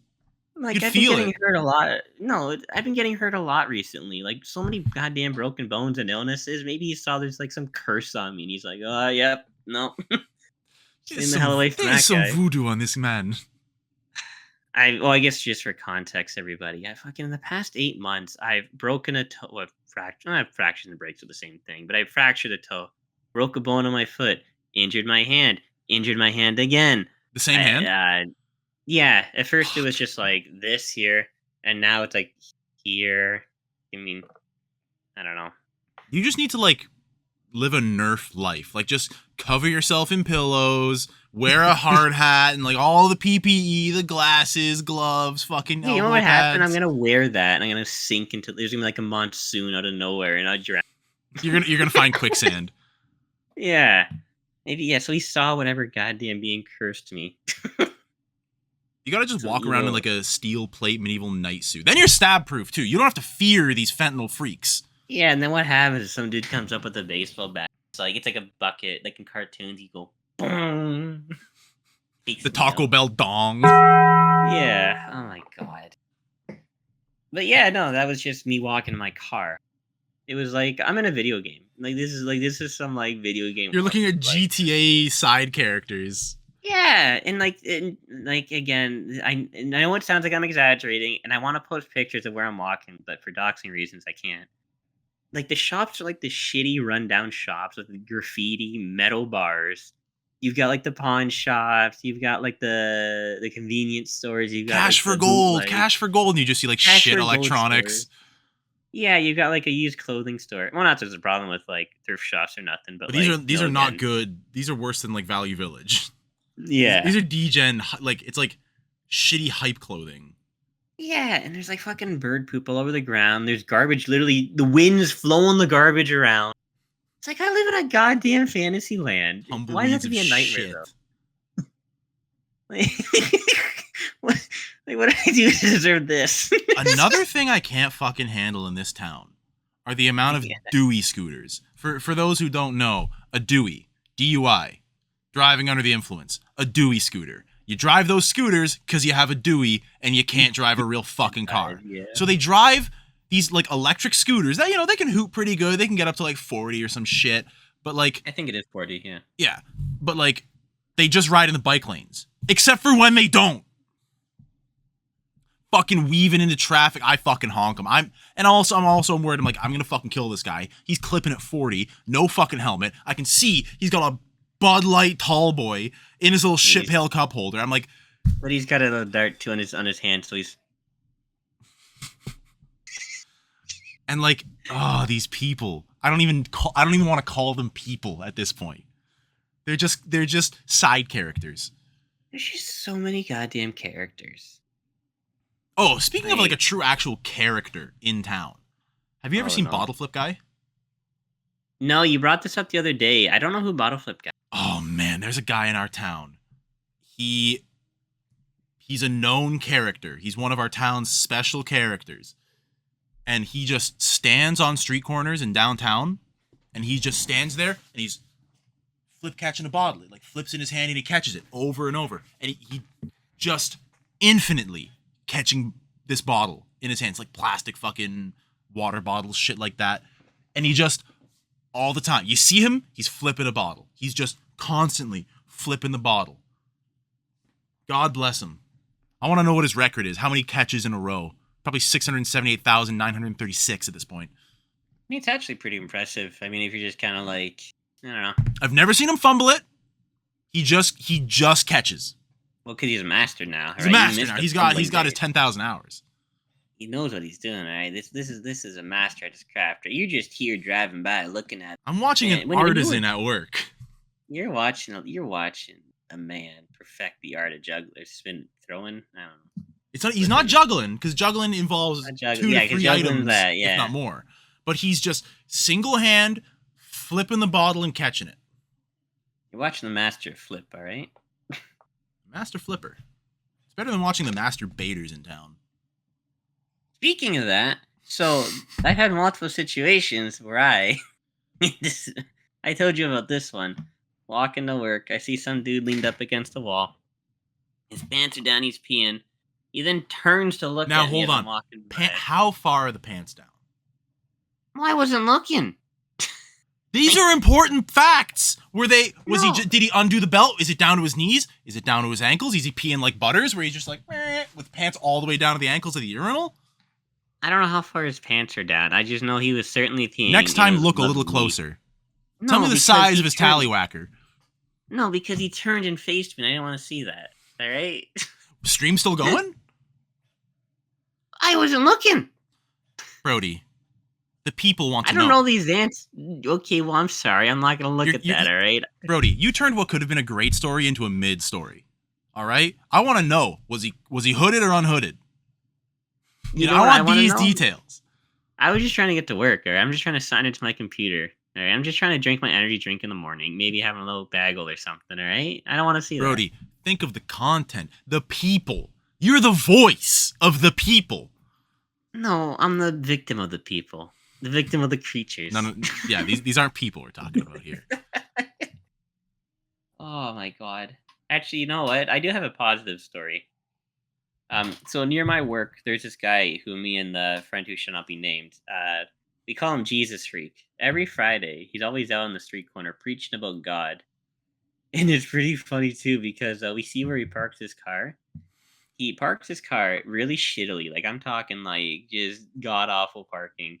Like, could I've been feel getting it. hurt a lot. No, I've been getting hurt a lot recently. Like, so many goddamn broken bones and illnesses. Maybe he saw there's like some curse on me, and he's like, "Oh, yep, no." Stay the hell away from There's that some guy. voodoo on this man. I guess just for context, everybody, I fucking in the past 8 months, I've broken a toe. Well, fractures and breaks are the same thing, but I fractured a toe, broke a bone on my foot, injured my hand again. The same hand? Yeah, at first it was just like this here, and now it's like here. I mean, I don't know. You just need to like live a Nerf life. Like just cover yourself in pillows, wear a hard hat, and like all the PPE, the glasses, gloves, fucking. Hey, you know elbow what happened? I'm pads. gonna wear that, and I'm gonna sink into. There's gonna be like a monsoon out of nowhere, and I'll drown. You're gonna find quicksand. Yeah, maybe yeah. So he saw whatever goddamn being cursed me. You gotta just So walk around in evil. like a steel plate medieval knight suit. Then you're stab proof too. You don't have to fear these fentanyl freaks. Yeah, and then what happens is some dude comes up with a baseball bat. It's like a bucket, like in cartoons. You go boom. Takes The me Taco out. Bell dong. Yeah. Oh my god. But yeah, no, that was just me walking in my car. It was like I'm in a video game. Like this is some like video game. You're looking at like, GTA side characters. Yeah, and like again, I know it sounds like I'm exaggerating, and I want to post pictures of where I'm walking, but for doxing reasons, I can't. Like the shops are like the shitty rundown shops with the graffiti metal bars. You've got like the pawn shops. You've got like the convenience stores. You've got Cash like, for the gold, bootleg. cash for gold, and you just see like Cash shit for gold electronics. stores. Yeah, you've got like a used clothing store. Well, not that there's a problem with like thrift shops or nothing, but But these like, are not again, good. These are worse than like Value Village. Yeah, These are degen, like it's like shitty hype clothing. yeah, and there's like fucking bird poop all over the ground. There's garbage. Literally, the wind's flowing the garbage around. It's like I live in a goddamn fantasy land. Why does it have Tumbleweeds to be of a nightmare shit. though? What did I do to deserve this? Another thing I can't fucking handle in this town are the amount of Yeah. Dewey scooters. For those who don't know, a Dewey, DUI, driving under the influence, a Dewey scooter. You drive those scooters because you have a Dewey and you can't drive a real fucking car. Yeah. So they drive these like electric scooters that, you know, they can hoot pretty good. They can get up to like 40 or some shit. But like, I think it is 40. Yeah. yeah, but like they just ride in the bike lanes, except for when they don't. Fucking weaving into traffic, I fucking honk him. I'm also worried. I'm like, I'm gonna fucking kill this guy. He's clipping at 40, no fucking helmet. I can see he's got a Bud Light tall boy in his little shit pail cup holder. I'm like, But he's got a little dart too on his hand, so he's. and like, oh, these people. I don't even want to call them people at this point. They're just side characters. There's just so many goddamn characters. Oh, speaking of like Right. a true actual character in town, have you ever Oh, seen no. Bottle Flip Guy? No, you brought this up the other day. I don't know who Bottle Flip guy. Oh man, there's a guy in our town. He's a known character. He's one of our town's special characters. And he just stands on street corners in downtown, and he just stands there and he's flip catching a bottle. It like flips in his hand and he catches it over and over. And he just infinitely catching this bottle in his hands, like plastic fucking water bottles, shit like that. And he just all the time. You see him, he's flipping a bottle. He's just constantly flipping the bottle. God bless him. I want to know what his record is. How many catches in a row? Probably 678,936 at this point. mean, it's actually pretty impressive. I mean, if you're just kind of like, I don't know. I've never seen him fumble it. He just catches. Well, because he's a master now. He's a master now. He's got his 10,000 hours. He knows what he's doing, right? This is a master at his craft. Right? You're just here driving by, looking at. I'm watching an artisan at work. You're watching a man perfect the art of juggler, spin, throwing. I don't know. It's not. He's not juggling, because juggling involves 2 to 3 items, if not more. But he's just single hand flipping the bottle and catching it. You're watching the master flip, all right? Master flipper. It's better than watching the master baiters in town. Speaking of that, so I've had multiple situations where I told you about this one. Walking to work, I see some dude leaned up against the wall. His pants are down, he's peeing. He then turns to look now, at me hold as on. I'm walking by. How far are the pants down? Well, I wasn't looking. These are important facts. Was No. he? Did he undo the belt? Is it down to his knees? Is it down to his ankles? Is he peeing like Butters, where he's just like with pants all the way down to the ankles of the urinal? I don't know how far his pants are down. I just know he was certainly peeing. Next time, and it was look a little lovely. closer. No, Tell me the because size he of his turned- tallywhacker. No, because he turned and faced me. And I didn't want to see that. All right. Stream still going? I wasn't looking. Brody, the people want to I don't know these ants. Okay, well, I'm sorry. I'm not gonna look at that. All right. Brody, you turned what could have been a great story into a mid story. All right? I want to know, was he hooded or unhooded? You know, I want these details. I was just trying to get to work, or I'm just trying to sign into my computer. All right, I'm just trying to drink my energy drink in the morning, maybe having a little bagel or something. All right, I don't want to see Brody, think of the content, the people. You're the voice of the people. that. No, I'm the victim of the people, the victim of the creatures. No, yeah, these aren't people we're talking about here. Oh my god. Actually, you know what? I do have a positive story. So near my work, there's this guy who me and the friend who shall not be named, we call him Jesus Freak. Every Friday, he's always out on the street corner preaching about God. And it's pretty funny too, because we see where he parks his car. He parks his car really shittily. Like, I'm talking like just god awful parking.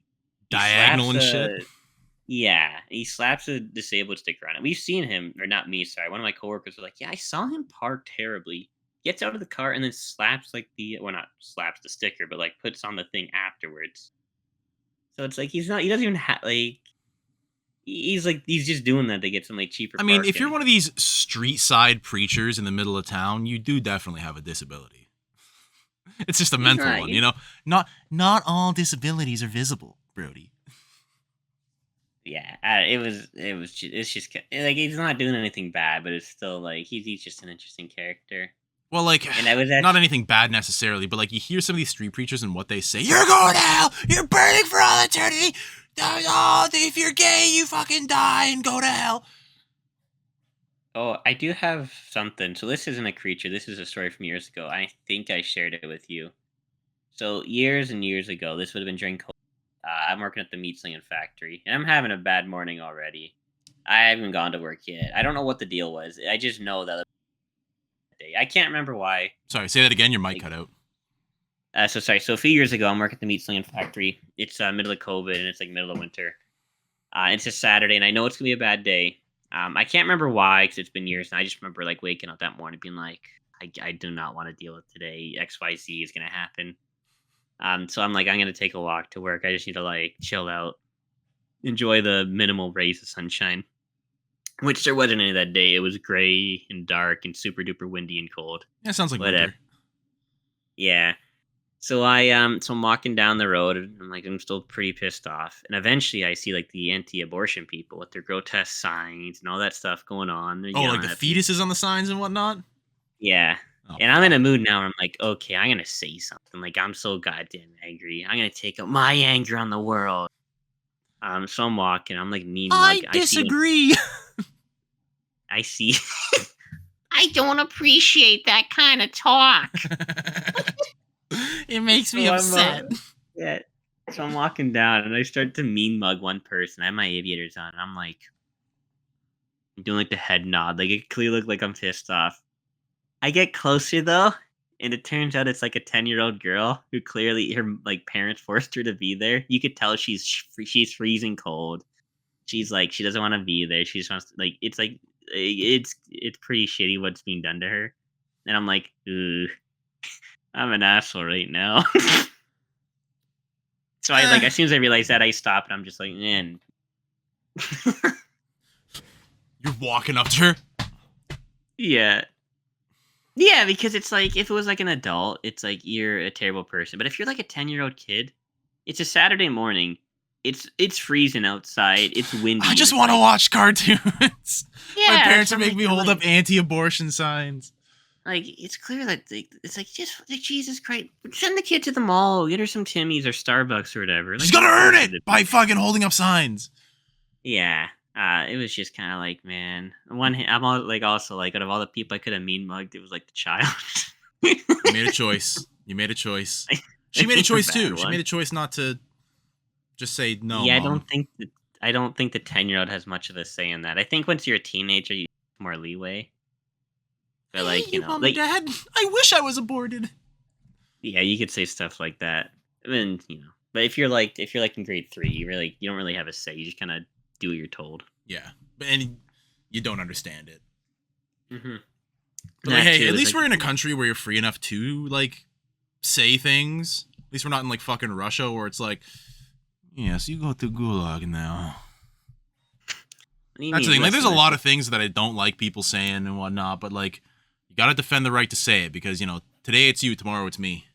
He Diagonal and slaps shit. Yeah, he slaps a disabled sticker on it. We've seen him, or not me, sorry. One of my coworkers was like, "Yeah, I saw him park terribly." Gets out of the car and then slaps like not slaps the sticker, but like puts on the thing afterwards. So it's like he doesn't even have like he's just doing that to get some like cheaper. I mean, if parking. you're one of these street side preachers in the middle of town, you do definitely have a disability. It's just a mental right. one, you know? Not all disabilities are visible, Brody. Yeah, it's just like he's not doing anything bad, but it's still like he's just an interesting character. Well, like, And I was not anything bad necessarily, but like you hear some of these street preachers and what they say. You're going to hell! You're burning for all eternity! Oh, if you're gay, you fucking die and go to hell! Oh, I do have something. So this isn't a creature. This is a story from years ago. I think I shared it with you. So years and years ago, this would have been during COVID. I'm working at the meat slinging factory, and I'm having a bad morning already. I haven't gone to work yet. I don't know what the deal was. I just know that day. I can't remember why. Sorry, say that again. Your mic cut out. So a few years ago, I'm working at the meat slinging factory. It's middle of COVID, and it's like middle of winter. It's a Saturday, and I know it's gonna be a bad day. I can't remember why, because it's been years, and I just remember like waking up that morning, being like, I do not want to deal with today. XYZ is gonna happen. So I'm like, I'm gonna take a walk to work. I just need to like chill out, enjoy the minimal rays of sunshine, which there wasn't any that day. It was gray and dark and super duper windy and cold. Yeah, sounds like Whatever. winter. Yeah. So so I'm walking down the road, and I'm still pretty pissed off. And eventually I see like the anti-abortion people with their grotesque signs and all that stuff going on. They're Oh, yelling like the at people. fetuses on the signs and whatnot? Yeah. Oh, And I'm in a mood now, and I'm like, okay, I'm gonna say something. Like, I'm so goddamn angry. I'm gonna take out my anger on the world. So I'm walking. I'm like mean mug. I disagree. I see. I don't appreciate that kind of talk. It makes me So I'm, upset. Yeah. So I'm walking down, and I start to mean mug one person. I have my aviators on, and I'm like, I'm doing like the head nod. Like, it clearly looked like I'm pissed off. I get closer though, and it turns out it's like a 10-year-old girl who clearly her like parents forced her to be there. You could tell she's freezing cold. She's like she doesn't want to be there. She just wants to, it's pretty shitty what's being done to her. And I'm like, ooh, I'm an asshole right now. So I like as soon as I realized that, I stopped and I'm just like, man. You're walking up to her. Yeah. Yeah, because it's like if it was like an adult, it's like you're a terrible person. But if you're like a 10-year-old kid, it's a Saturday morning. It's freezing outside. It's windy. I just and it's want to like, watch cartoons. yeah, My parents are I'm making me like- hold up anti-abortion signs. Like it's clear that it's like just like Jesus Christ, send the kid to the mall, get her some Timmy's or Starbucks or whatever. She's Like, gonna earn bullshit it by fucking holding up signs. Yeah. It was just kind of like, man. On one hand, I'm all, like also like out of all the people I could have mean mugged, it was like the child. You made a choice. You made a choice. She made a It's a choice bad too. She one. made a choice not to just say no. Yeah, Mom. I don't think the 10-year-old has much of a say in that. I think once you're a teenager, you have more leeway. But like, Hey, you know, Mom like and Dad, I wish I was aborted. yeah, you could say stuff like that. I mean, you know, but if you're like in grade 3, you don't really have a say. You just kind of do what you're told. Yeah, and you don't understand it. Mm-hmm. But like, hey, at least we're in a country where you're free enough to like say things. At least we're not in like fucking Russia where it's like, yes, you go to gulag now. That's the thing. Like, there's a lot of things that I don't like people saying and whatnot, but like, you gotta defend the right to say it because, you know, today it's you, tomorrow it's me.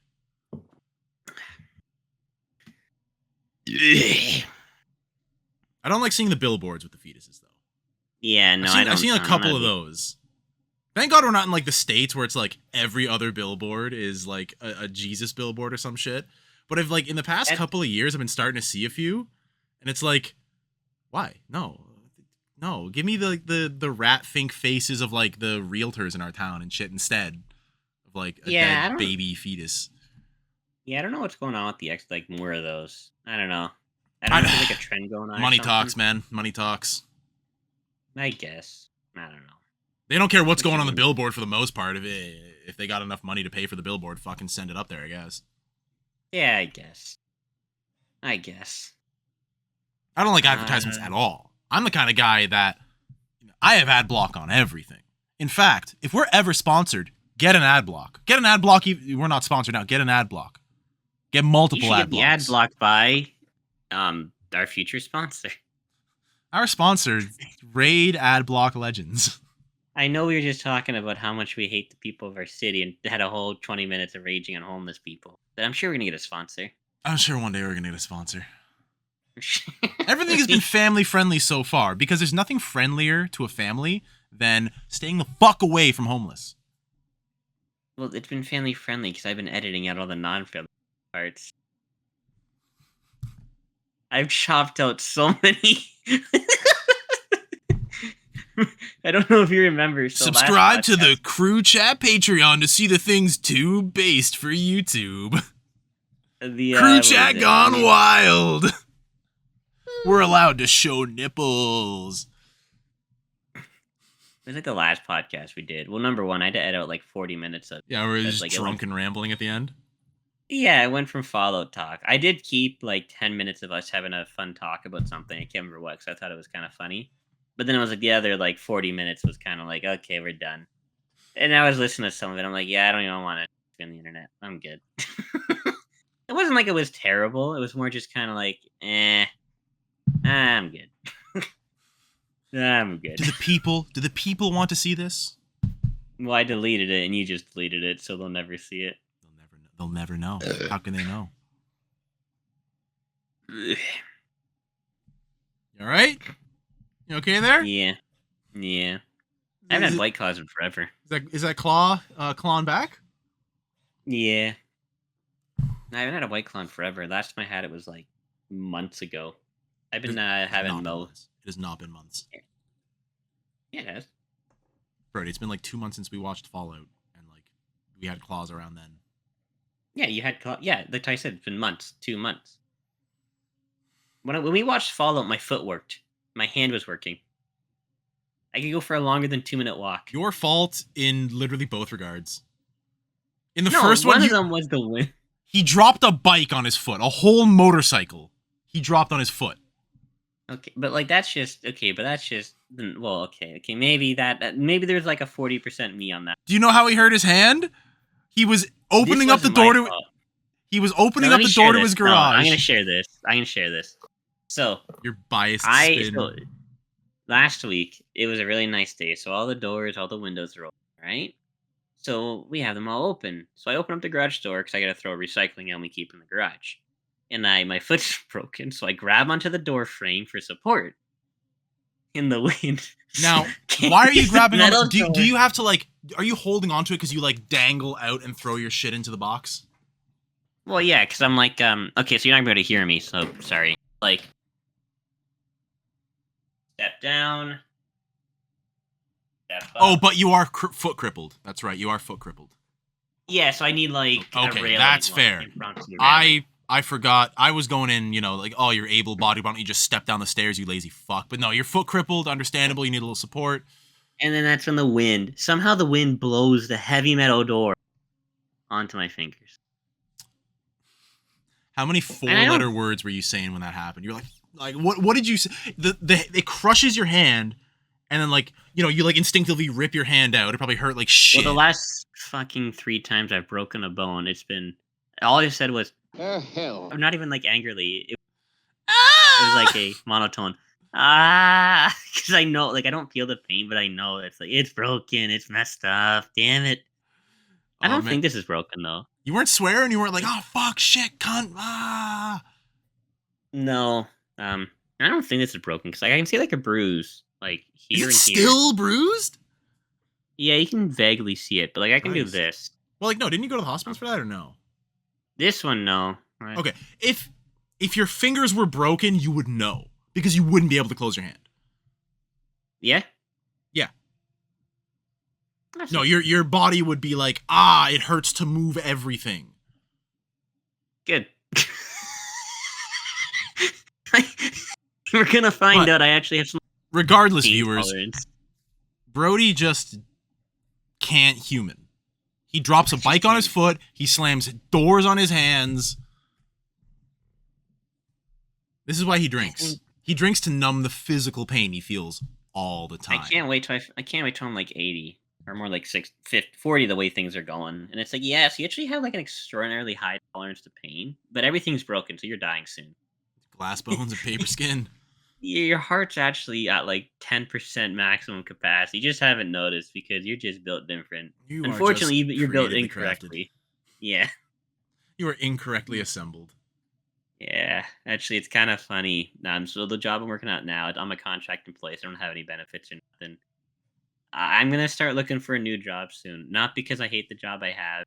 I don't like seeing the billboards with the fetuses though. Yeah, no, I've seen a couple of those. Thank God we're not in like the States where it's like every other billboard is like a Jesus billboard or some shit. But if like in the past couple of years I've been starting to see a few, and it's like, why? No, give me the rat think faces of like the realtors in our town and shit instead of like a dead baby fetus. Yeah, I don't know what's going on with the like more of those. I don't know. I don't know if there's like a trend going on. Money talks, man. Money talks. I guess. I don't know. They don't care what's going on the billboard for the most part. If they got enough money to pay for the billboard, fucking send it up there, I guess. Yeah, I guess. I don't like advertisements at all. I'm the kind of guy that I have ad block on everything. In fact, if we're ever sponsored, get an ad block. Get an ad block. We're not sponsored now. Get an ad block. Get multiple ad blocks. The ad block by our future sponsor. Our sponsor, Raid Ad Block Legends. I know we were just talking about how much we hate the people of our city and had a whole 20 minutes of raging on homeless people. But I'm sure we're going to get a sponsor. I'm sure one day we're going to get a sponsor. Everything has been family friendly so far because there's nothing friendlier to a family than staying the fuck away from homeless. Well, it's been family friendly because I've been editing out all the non-family parts. I've chopped out so many. I don't know if you remember. So subscribe to the Crew Chat Patreon to see the things too based for YouTube. Crew Chat gone wild. We're allowed to show nipples. It was like the last podcast we did. Well, number one, I had to edit out like 40 minutes of. Yeah, we're just like, drunk and rambling at the end. Yeah, I went from Fallout talk. I did keep like 10 minutes of us having a fun talk about something. I can't remember what, because I thought it was kind of funny. But then it was like the other like 40 minutes was kind of like, okay, we're done. And I was listening to some of it. I'm like, yeah, I don't even want to spend the internet. I'm good. It wasn't like it was terrible. It was more just kind of like, I'm good. I'm good. Do the people want to see this? Well, I deleted it and you just deleted it, so they'll never see it. They'll never know. How can they know? You all right? You okay there? Yeah. I haven't had White Claws in forever. Is that clawing back? Yeah. I haven't had a White Claw in forever. Last time I had it was like months ago. I've been having Mo. It has not been months. Yeah, it has. Brody, it's been like 2 months since we watched Fallout, and like we had claws around then. Yeah, you had claw. Yeah, like I said, it's been months. 2 months. When we watched Fallout, my foot worked. My hand was working. I could go for a longer than 2-minute walk. Your fault in literally both regards. In the No, first one one, of them was the win. he dropped a bike on his foot, a whole motorcycle. He dropped on his foot. Okay, but like that's just okay. But that's just well, okay. Maybe maybe there's like a 40% me on that. Do you know how he hurt his hand? He was opening up the wasn't my door to. fault. He was No, opening let up me the share door to this. his No, I'm garage. gonna share this. So Your biased I spin. so last week it was a really nice day. So all the doors, all the windows are open, right? So we have them all open. So I open up the garage door because I gotta throw recycling out we keep in the garage. And my foot's broken, so I grab onto the door frame for support. In the wind. Now, why are you grabbing on? Metal Do door. you have to like? Are you holding onto it because you like dangle out and throw your shit into the box? Well, yeah, because I'm like, okay, so you're not gonna be able to hear me, so sorry. Like, step down. Step up. Oh, but you are foot crippled. That's right. You are foot crippled. Yeah, so I need like a Okay, railing, that's like, fair. in front of the railing. I forgot. I was going in, like, oh, you're able-bodied. Why don't you just step down the stairs, you lazy fuck? But no, you're foot crippled. Understandable. You need a little support. And then that's when somehow the wind blows the heavy metal door onto my fingers. How many four-letter words were you saying when that happened? You're like, what did you say? It crushes your hand, and then like, you like instinctively rip your hand out. It probably hurt like shit. Well, the last fucking 3 times I've broken a bone, it's been all I said was, The hell. I'm not even like angrily. It was like a monotone. Because I know, like, I don't feel the pain, but I know it's like it's broken, it's messed up. Damn it! I don't think this is broken though. You weren't swearing. You weren't like, oh fuck, shit, cunt. No, I don't think this is broken because I can see like a bruise, like here Is it and here. still bruised? Yeah, you can vaguely see it, but like I can do Christ. this. Well, like, no, didn't you go to the hospital for that or no? This one, no. Right? Okay, if your fingers were broken, you would know because you wouldn't be able to close your hand. Yeah. Yeah. That's No, not- your body would be like, it hurts to move everything. Good. We're gonna find But- out. I actually have some Regardless, pain viewers, tolerance. Brody just can't human. He drops a bike on his foot. He slams doors on his hands. This is why he drinks. He drinks to numb the physical pain he feels all the time. I can't wait till I'm like 80 or more like 40 the way things are going. And it's like, yes, you actually have like an extraordinarily high tolerance to pain, but everything's broken, so you're dying soon. Glass bones and paper skin. Your heart's actually at like 10% maximum capacity. You just haven't noticed because you're just built different. You are Unfortunately, just you're built creatively incorrectly. Yeah. You are incorrectly assembled. Yeah. Actually, it's kind of funny. So the job I'm working at now, I'm a contract in place. I don't have any benefits or nothing. I'm going to start looking for a new job soon. Not because I hate the job I have.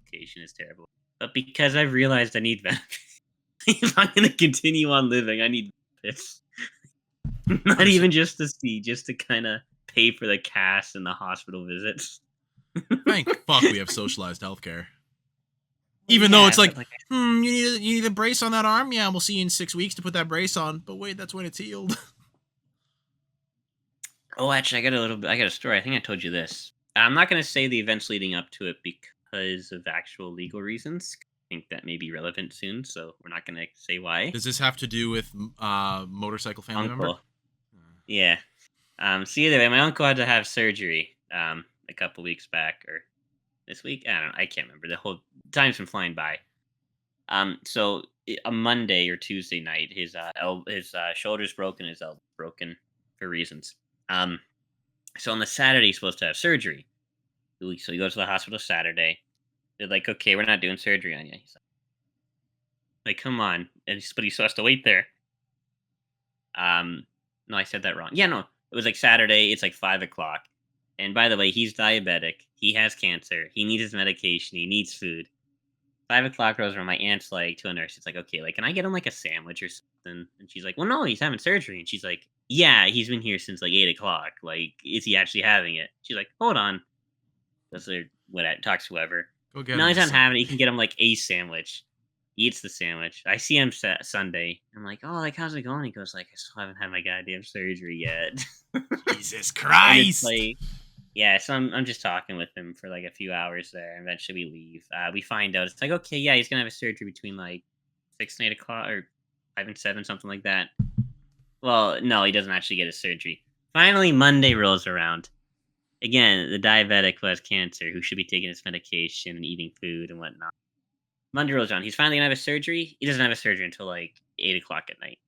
Education is terrible. But because I've realized I need benefits. If I'm going to continue on living, I need benefits. Not even just to kind of pay for the cast and the hospital visits. Thank fuck we have socialized healthcare. Even though it's like, you need a brace on that arm? Yeah, we'll see you in 6 weeks to put that brace on. But wait, that's when it's healed. Oh, actually, I got a story. I think I told you this. I'm not going to say the events leading up to it because of actual legal reasons. I think that may be relevant soon, so we're not going to say why. Does this have to do with motorcycle family member? Uncle. Yeah. So either way, my uncle had to have surgery a couple weeks back, or this week. I don't know. I can't remember. The whole time's been flying by. So a Monday or Tuesday night, his shoulder's broken, his elbow broken for reasons. So on the Saturday, he's supposed to have surgery. So he goes to the hospital Saturday. They're like, okay, we're not doing surgery on you. He's like, come on. But he's supposed to wait there. No, I said that wrong. Yeah, no. It was like Saturday. It's like 5 o'clock. And by the way, he's diabetic. He has cancer. He needs his medication. He needs food. 5 o'clock rolls around. My aunt's like to a nurse. She's like, okay, like, can I get him like a sandwich or something? And she's like, well, no, he's having surgery. And she's like, yeah, he's been here since like 8 o'clock. Like, is he actually having it? She's like, hold on. Talks to whoever. Go get No, him he's not some. having it. You can get him like a sandwich. He eats the sandwich. I see him Sunday. I'm like, oh, like, how's it going? He goes like, I still haven't had my goddamn surgery yet. Jesus And it's Christ! like, Yeah, so I'm just talking with him for like a few hours there. And eventually we leave. We find out it's like, okay, yeah, he's gonna have a surgery between like 6 and 8 o'clock or 5 and 7, something like that. Well, no, he doesn't actually get a surgery. Finally, Monday rolls around. Again, the diabetic who has cancer, who should be taking his medication and eating food and whatnot. Monday rolls around. He's finally gonna have a surgery. He doesn't have a surgery until like 8 o'clock at night.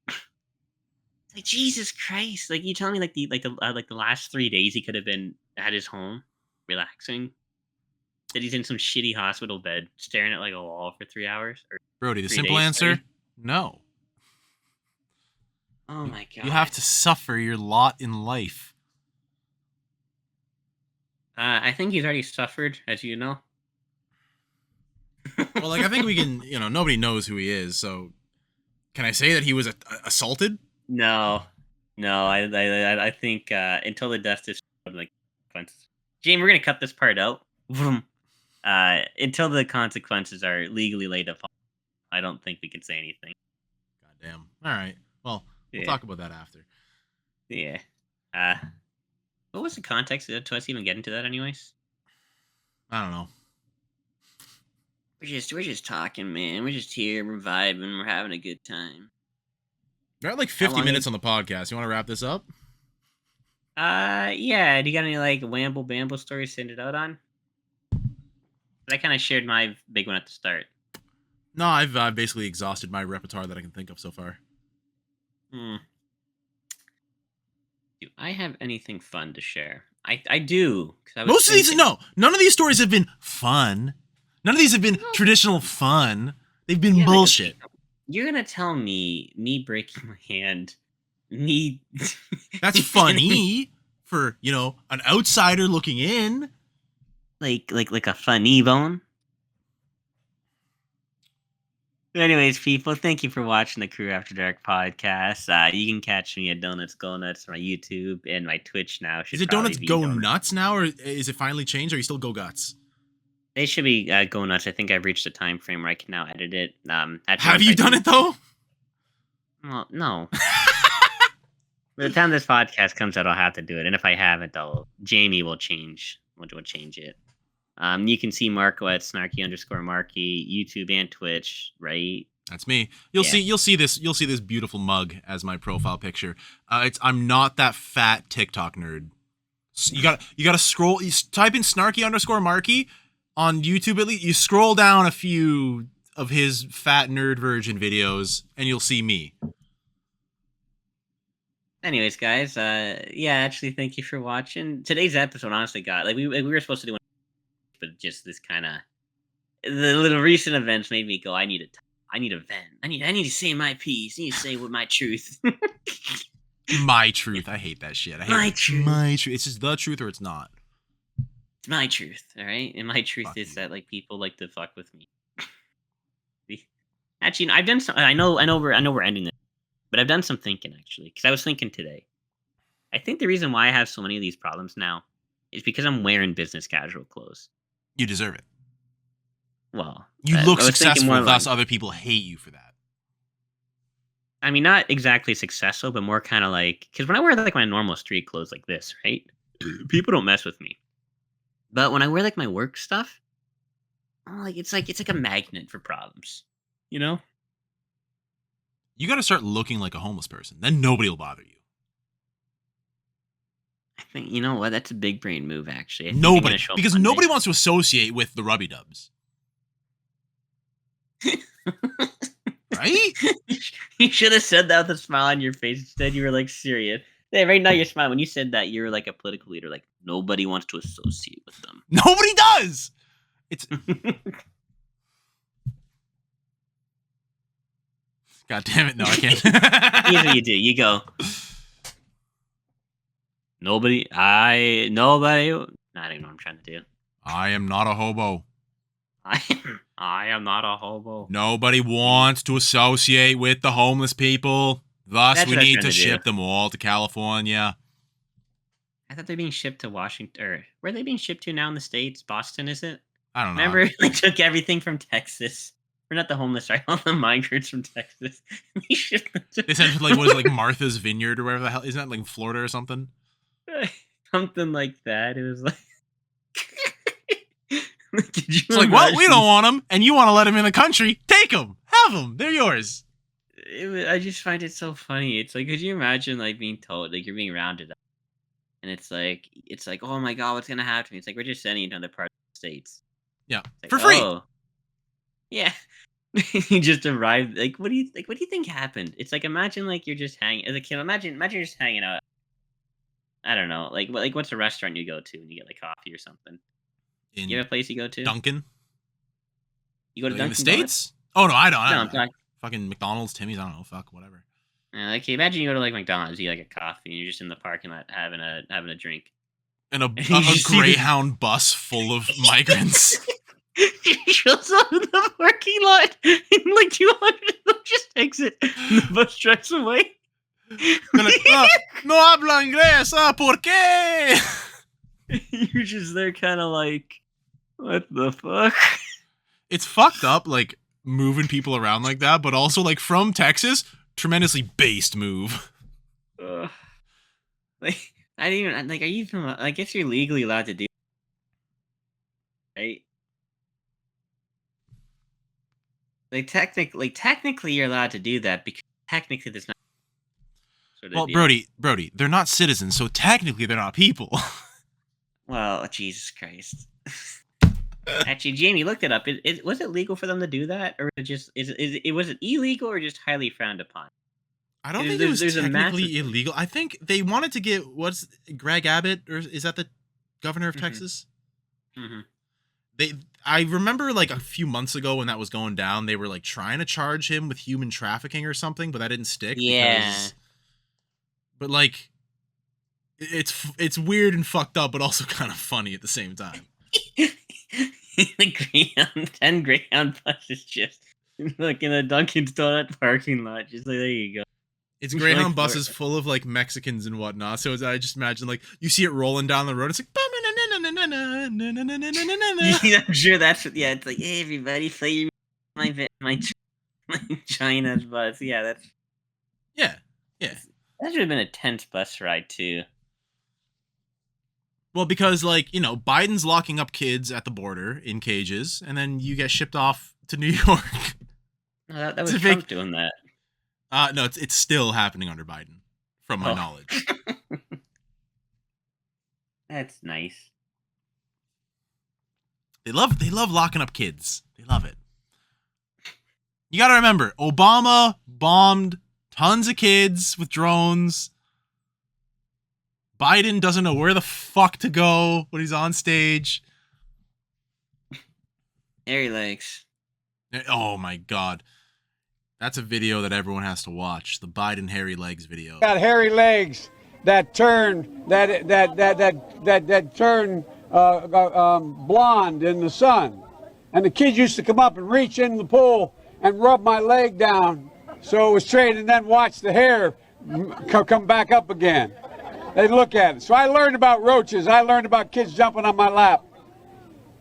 Like Jesus Christ! Like you telling me like the last 3 days he could have been at his home, relaxing. That he's in some shitty hospital bed, staring at like a wall for 3 hours or Brody, the 3 simple days, answer, sorry. no. Oh my god! You have to suffer your lot in life. I think he's already suffered, as you know. Well, like I think we can, nobody knows who he is, so can I say that he was assaulted? No, no. I think until the death is like consequences. Jamie, we're gonna cut this part out. Vroom. Until the consequences are legally laid upon, I don't think we can say anything. Goddamn. All right. Well, we'll Yeah. talk about that after. Yeah. What was the context to us even getting to that, anyways? I don't know. We're just talking, man. We're just here. We're vibing. We're having a good time. We're at like How 50 long minutes is- on the podcast. You want to wrap this up? Yeah. Do you got any like Wamble Bamble stories to send it out on? I kind of shared my big one at the start. No, I've basically exhausted my repertoire that I can think of so far. Do I have anything fun to share? I do. 'Cause I was Most of these, thinking- no. None of these stories have been fun. None of these have been traditional fun. They've been Yeah, like, bullshit. You're gonna tell me breaking my hand, me. That's funny for, an outsider looking in. like a funny bone. Anyways, people, thank you for watching the Crew After Dark podcast. You can catch me at Donuts Go Nuts on my YouTube and my Twitch now. Is it Donuts Go Nuts now, or is it finally changed, or are you still Go Guts? They should be Go Nuts. I think I've reached a time frame where I can now edit it. Have you done it, though? Well, no. By the time this podcast comes out, I'll have to do it. And if I haven't, Jamie will change. Will change it. You can see Marco at snarky_Marky, YouTube and Twitch, right? That's me. You'll Yeah. see this beautiful mug as my profile picture. I'm not that fat TikTok nerd. You gotta scroll. You type in snarky_Marky on YouTube at least. You scroll down a few of his fat nerd virgin videos, and you'll see me. Anyways, guys, actually, thank you for watching. Today's episode honestly got, like, we were supposed to do one, but just this kind of, the little recent events made me go, I need a vent. I need to say my piece. I need to say what my truth. My truth. I hate that shit. I hate My it. truth. My truth. It's just the truth or it's not. It's my truth, all right? And my truth Fuck is you. that, like, people like to fuck with me. Actually, I've done some. I know we're ending this, but I've done some thinking actually, because I was thinking today. I think the reason why I have so many of these problems now is because I'm wearing business casual clothes. You deserve it. Well, You I look was thinking successful, more thus like- other people hate you for that. I mean, not exactly successful, but more kind of like, because when I wear like my normal street clothes like this, right? People don't mess with me. But when I wear like my work stuff, it's like a magnet for problems. You know? You got to start looking like a homeless person. Then nobody will bother you. I think you know what? That's a big brain move, actually. I think I'm Nobody, gonna show up because Monday. nobody wants to associate with the Rubby Dubs, right? You should have said that with a smile on your face. Instead, you were like serious. Hey, right now you're smiling. When you said that, you're like a political leader. Like nobody wants to associate with them. Nobody does. It's God damn it! No, I can't. Here's what you do. You go. Nobody. I don't even know what I'm trying to do. I am not a hobo. I am not a hobo. Nobody wants to associate with the homeless people. Thus, That's we what I was need trying to to do. ship them all to California. I thought they're being shipped to Washington. Or where are they being shipped to now in the States? Boston, is it? I don't know. Remember, they took everything from Texas. Or not the homeless, sorry, all the migrants from Texas. They shipped them to They sent it to like what is it, like Martha's Vineyard or whatever the hell. Isn't that like Florida or something? something like that. It was like, could you It's like, well, we imagine? don't want them, and you want to let them in the country. Take them. Have them. They're yours. I just find it so funny. It's like, could you imagine like being told like you're being rounded up, and it's like, oh my god, what's gonna happen to me? It's like we're just sending you to another part of the states. Yeah, It's for like, free. oh, yeah. You just arrived. Like, what do you think happened? It's like, imagine like you're just hanging as a kid. Imagine you're just hanging out. I don't know, like what's a restaurant you go to and you get like coffee or something? In You have a place you go to? Duncan. You go to In Dunkin' the States? Oh, no, I don't. No, I'm talking. Fucking McDonald's, Timmy's, I don't know. Fuck, whatever. Like, imagine you go to like McDonald's, you get like a coffee, and you're just in the parking lot having a drink. And a You see the- Greyhound bus full of migrants. He shows up in the parking lot, and like 200 of them just exit. And the bus drives away. They're like, no habla inglés, ¿por qué? You're just there, kind of like, what the fuck? It's fucked up, like, moving people around like that, but also, like, from Texas, tremendously based move. Like, I didn't even like. Are you even? I guess you're legally allowed to do, right? Like technically, you're allowed to do that because technically there's not. Sort of, Well, yeah. Brody, they're not citizens, so technically they're not people. Well, Jesus Christ. Actually, Jamie looked it up. Was it legal for them to do that, or was it illegal or just highly frowned upon? I don't think it There's- was there's a technically massive- illegal. I think they wanted to get, what's Greg Abbott, or is that the governor of Mhm. Texas? Mm-hmm. I remember like a few months ago when that was going down, they were like trying to charge him with human trafficking or something, but that didn't stick. Yeah. But like, it's weird and fucked up, but also kind of funny at the same time. The 10 Greyhound buses just like in a Dunkin' Donut parking lot. Just like, there you go. It's Like Greyhound for- buses full of like Mexicans and whatnot. So I just imagine like you see it rolling down the road. It's like, I'm sure that's what. Yeah, it's like, hey everybody, play my China's bus. Yeah, that yeah. should have been a tense bus ride too. Well, because like, you know, Biden's locking up kids at the border in cages, and then you get shipped off to New York. No, that It's was a big- Trump doing that. No, it's still happening under Biden, from my Oh. knowledge. That's nice. They love locking up kids. They love it. You got to remember, Obama bombed tons of kids with drones. Biden doesn't know where the fuck to go when he's on stage. Hairy legs. Oh my god. That's a video that everyone has to watch. The Biden hairy legs video. Got hairy legs that turn blonde in the sun, and the kids used to come up and reach in the pool and rub my leg down so it was straight, and then watch the hair come back up again. They'd look at it. So I learned about roaches. I learned about kids jumping on my lap,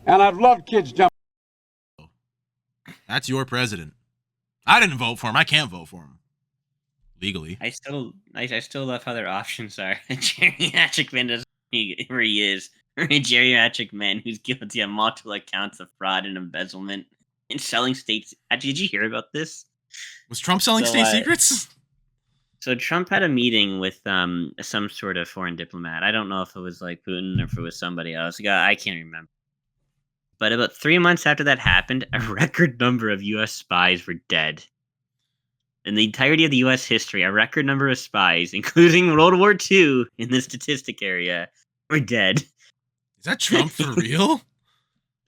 and I've loved kids jumping. That's your president. I didn't vote for him. I can't vote for him. Legally. I still love how their options are. Geriatric man doesn't know where he is. Or a geriatric man who's guilty of multiple accounts of fraud and embezzlement and selling state. Actually, did you hear about this? Was Trump selling So, state secrets? So Trump had a meeting with some sort of foreign diplomat. I don't know if it was like Putin or if it was somebody else. I can't remember. But about 3 months after that happened, a record number of U.S. spies were dead. In the entirety of the U.S. history, a record number of spies, including World War II in the statistic area, were dead. Is that Trump for real?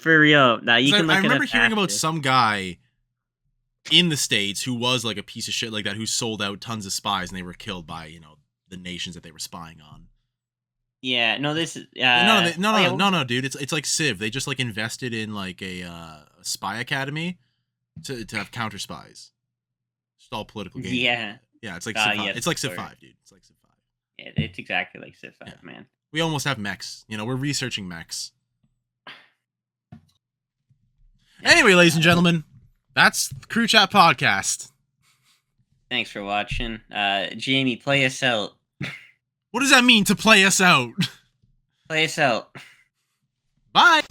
For real. Now you 'Cause can look I it remember up hearing about after. some guy in the States who was like a piece of shit like that, who sold out tons of spies and they were killed by, you know, the nations that they were spying on. Yeah, no, this is No, dude. It's like Civ. They just like invested in like a spy academy to have counter spies. It's all political game. Yeah, Yeah, it's like Civ 5. yes, It's like Civ sorry. 5, dude. It's like Civ 5. it's exactly like Civ 5, Yeah. man. We almost have mechs. You know, we're researching mechs. Anyway, ladies and gentlemen, that's the Crew Chat Podcast. Thanks for watching. Jamie, play us out. What does that mean to play us out? Play us out. Bye.